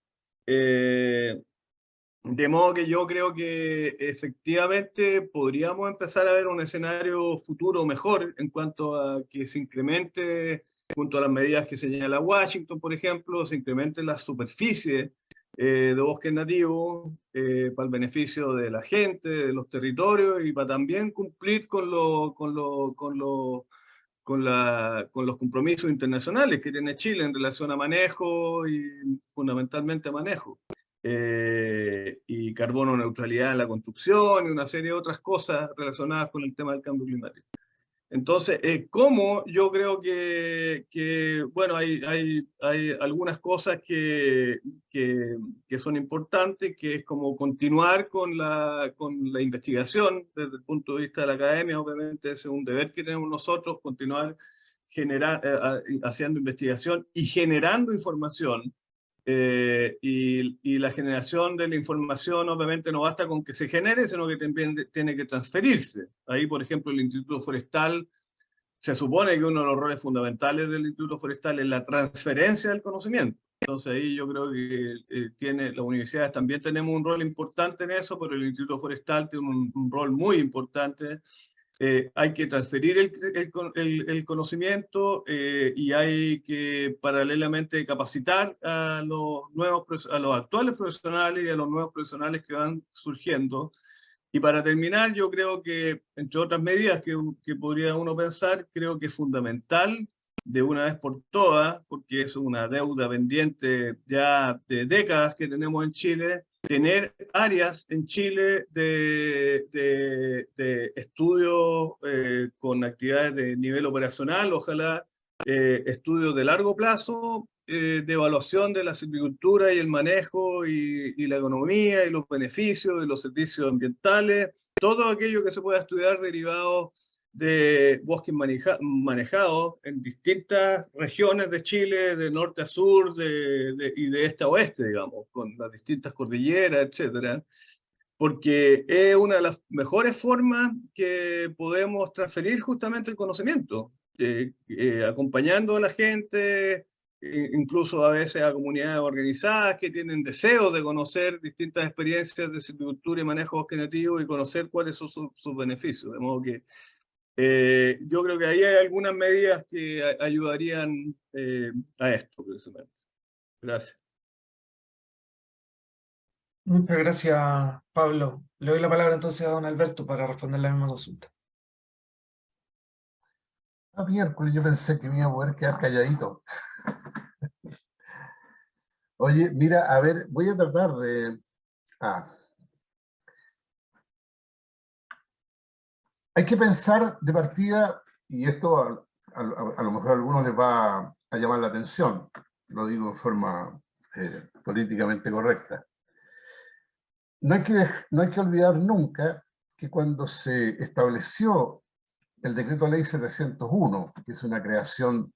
De modo que yo creo que efectivamente podríamos empezar a ver un escenario futuro mejor en cuanto a que se incremente, junto a las medidas que señala Washington, por ejemplo, se incremente la superficie de bosques nativos para el beneficio de la gente, de los territorios, y para también cumplir con los compromisos internacionales que tiene Chile en relación a manejo y fundamentalmente a manejo. Y carbono neutralidad en la construcción y una serie de otras cosas relacionadas con el tema del cambio climático. Entonces, ¿cómo? Yo creo que bueno, hay algunas cosas que son importantes, que es como continuar con la investigación desde el punto de vista de la academia. Obviamente ese es un deber que tenemos nosotros, continuar haciendo investigación y generando información y la generación de la información obviamente no basta con que se genere, sino que también tiene que transferirse. Ahí, por ejemplo, el Instituto Forestal, se supone que uno de los roles fundamentales del Instituto Forestal es la transferencia del conocimiento. Entonces ahí yo creo que las universidades también tenemos un rol importante en eso, pero el Instituto Forestal tiene un rol muy importante. Hay que transferir el conocimiento y hay que paralelamente capacitar a los actuales profesionales y a los nuevos profesionales que van surgiendo. Y para terminar, yo creo que, entre otras medidas que podría uno pensar, creo que es fundamental de una vez por todas, porque es una deuda pendiente ya de décadas que tenemos en Chile, tener áreas en Chile de estudios con actividades de nivel operacional, ojalá estudios de largo plazo, de evaluación de la silvicultura y el manejo y la economía y los beneficios y los servicios ambientales, todo aquello que se pueda estudiar derivado de bosques manejados en distintas regiones de Chile, de norte a sur y de este a oeste, digamos, con las distintas cordilleras, etcétera, porque es una de las mejores formas que podemos transferir justamente el conocimiento, acompañando a la gente, incluso a veces a comunidades organizadas que tienen deseo de conocer distintas experiencias de silvicultura y manejo bosque nativo y conocer cuáles son sus beneficios, de modo que yo creo que ahí hay algunas medidas que ayudarían a esto, precisamente. Gracias. Muchas gracias, Pablo. Le doy la palabra entonces a don Alberto para responder la misma consulta. Miércoles, yo pensé que me iba a poder quedar calladito. Oye, mira, a ver, voy a tratar de... Hay que pensar de partida, y esto a lo mejor a algunos les va a llamar la atención, lo digo en forma políticamente correcta. No hay que olvidar nunca que cuando se estableció el decreto ley 701, que es una creación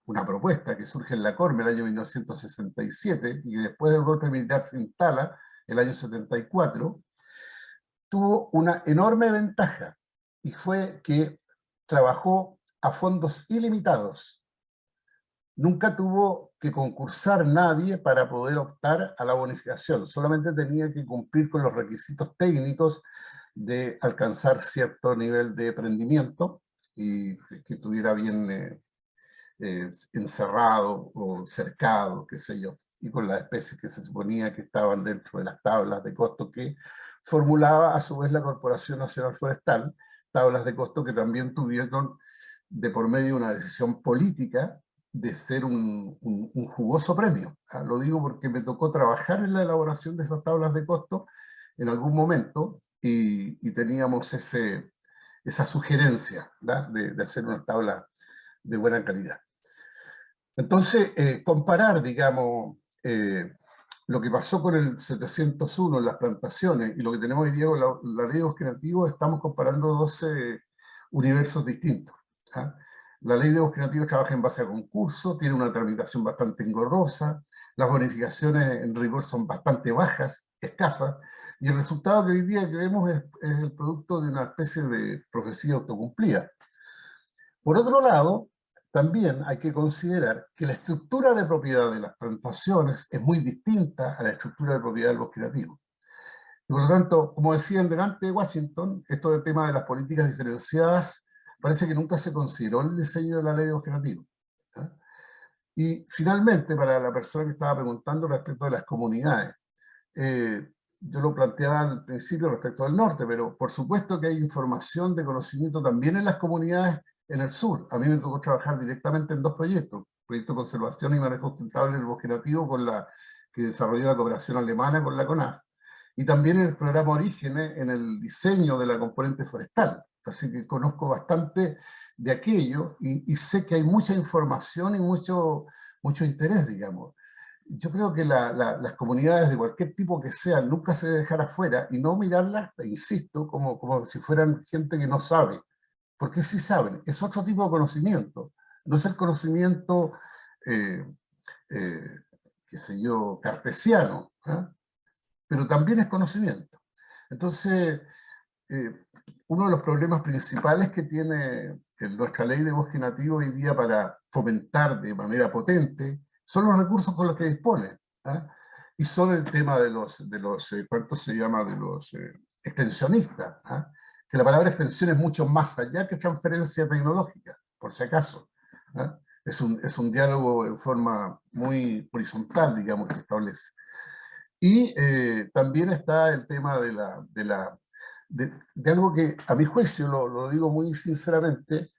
una propuesta que surge en la CORME el año 1967, y que después del golpe militar se instala el año 74, tuvo una enorme ventaja, y fue que trabajó a fondos ilimitados. Nunca tuvo que concursar nadie para poder optar a la bonificación, solamente tenía que cumplir con los requisitos técnicos de alcanzar cierto nivel de prendimiento y que estuviera bien encerrado o cercado, qué sé yo, y con las especies que se suponía que estaban dentro de las tablas de costo que formulaba a su vez la Corporación Nacional Forestal, tablas de costo que también tuvieron de por medio una decisión política de ser un jugoso premio. Lo digo porque me tocó trabajar en la elaboración de esas tablas de costo en algún momento y teníamos esa sugerencia de hacer una tabla de buena calidad. Entonces, comparar, digamos, lo que pasó con el 701 en las plantaciones y lo que tenemos hoy día con la ley de bosque nativo, estamos comparando 12 universos distintos. La ley de bosque nativo trabaja en base a concurso, tiene una tramitación bastante engorrosa, las bonificaciones en rigor son bastante bajas, escasas, y el resultado que hoy día que vemos es el producto de una especie de profecía autocumplida. Por otro lado, también hay que considerar que la estructura de propiedad de las plantaciones es muy distinta a la estructura de propiedad del bosque nativo. Y por lo tanto, como decían delante de Washington, esto del tema de las políticas diferenciadas parece que nunca se consideró en el diseño de la ley de bosque nativo. Y finalmente, para la persona que estaba preguntando respecto de las comunidades, yo lo planteaba al principio respecto del norte, pero por supuesto que hay información de conocimiento también en las comunidades en el sur. A mí me tocó trabajar directamente en dos proyectos, proyecto de conservación y manejo sustentable del bosque nativo que desarrolló la cooperación alemana con la CONAF, y también en el programa Orígenes en el diseño de la componente forestal. Así que conozco bastante de aquello y sé que hay mucha información y mucho interés, digamos. Yo creo que las comunidades de cualquier tipo que sean nunca se deben dejar afuera y no mirarlas, insisto, como si fueran gente que no sabe. Porque sí saben, es otro tipo de conocimiento. No es el conocimiento qué sé yo, cartesiano, ¿ah? Pero también es conocimiento. Entonces, uno de los problemas principales que tiene nuestra ley de bosque nativo hoy día para fomentar de manera potente son los recursos con los que dispone, ¿ah? Y son el tema de los ¿cuánto se llama? De los extensionistas, ¿ah? Que la palabra extensión es mucho más allá que transferencia tecnológica, por si acaso, ¿ah? Es un diálogo en forma muy horizontal, digamos, que se establece. Y también está el tema de algo que, a mi juicio, lo digo muy sinceramente,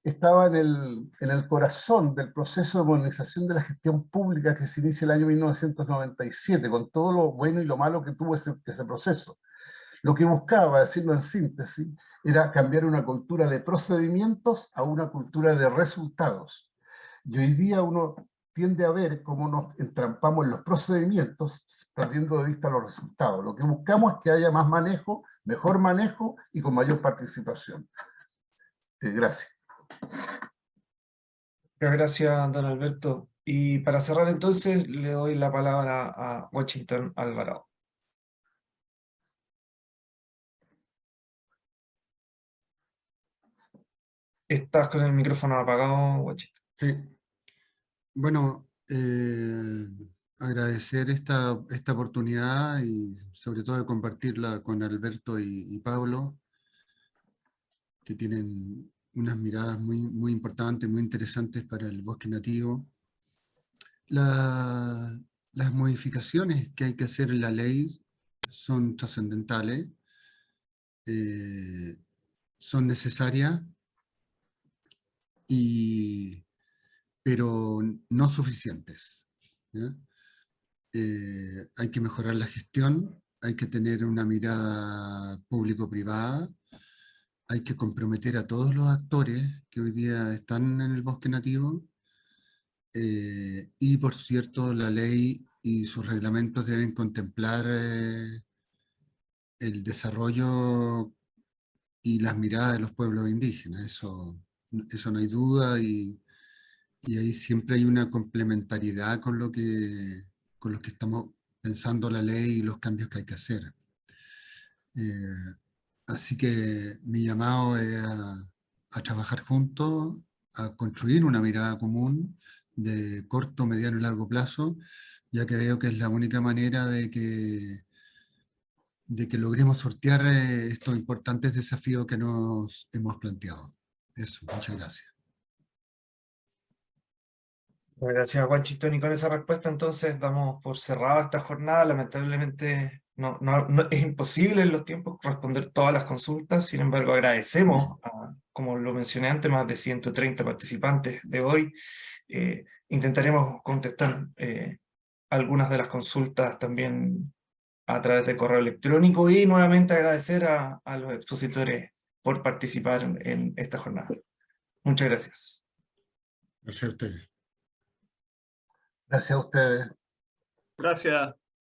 estaba en el corazón del proceso de modernización de la gestión pública que se inicia el año 1997, con todo lo bueno y lo malo que tuvo ese proceso. Lo que buscaba, decirlo en síntesis, era cambiar una cultura de procedimientos a una cultura de resultados. Y hoy día uno tiende a ver cómo nos entrampamos en los procedimientos, perdiendo de vista los resultados. Lo que buscamos es que haya más manejo, mejor manejo y con mayor participación. Gracias. Muchas gracias, don Alberto. Y para cerrar entonces, le doy la palabra a Washington Alvarado. Estás con el micrófono apagado, Washington. Sí. Bueno, agradecer esta oportunidad y sobre todo de compartirla con Alberto y Pablo, que tienen unas miradas muy importantes, muy interesantes para el bosque nativo. Las modificaciones que hay que hacer en la ley son trascendentales, son necesarias, pero no suficientes, ¿ya? Hay que mejorar la gestión, hay que tener una mirada público-privada, hay que comprometer a todos los actores que hoy día están en el bosque nativo, y por cierto la ley y sus reglamentos deben contemplar el desarrollo y las miradas de los pueblos indígenas, eso no hay duda, y ahí siempre hay una complementariedad con lo que estamos pensando la ley y los cambios que hay que hacer. Así que mi llamado es a trabajar juntos, a construir una mirada común de corto, mediano y largo plazo, ya que veo que es la única manera de que logremos sortear estos importantes desafíos que nos hemos planteado. Eso, muchas gracias. Gracias, Washington. Y con esa respuesta entonces damos por cerrada esta jornada. Lamentablemente no es imposible en los tiempos responder todas las consultas. Sin embargo, agradecemos, como lo mencioné antes, más de 130 participantes de hoy. Intentaremos contestar algunas de las consultas también a través de correo electrónico, y nuevamente agradecer a los expositores por participar en esta jornada. Muchas gracias. Gracias a ustedes. Gracias a ustedes. Gracias.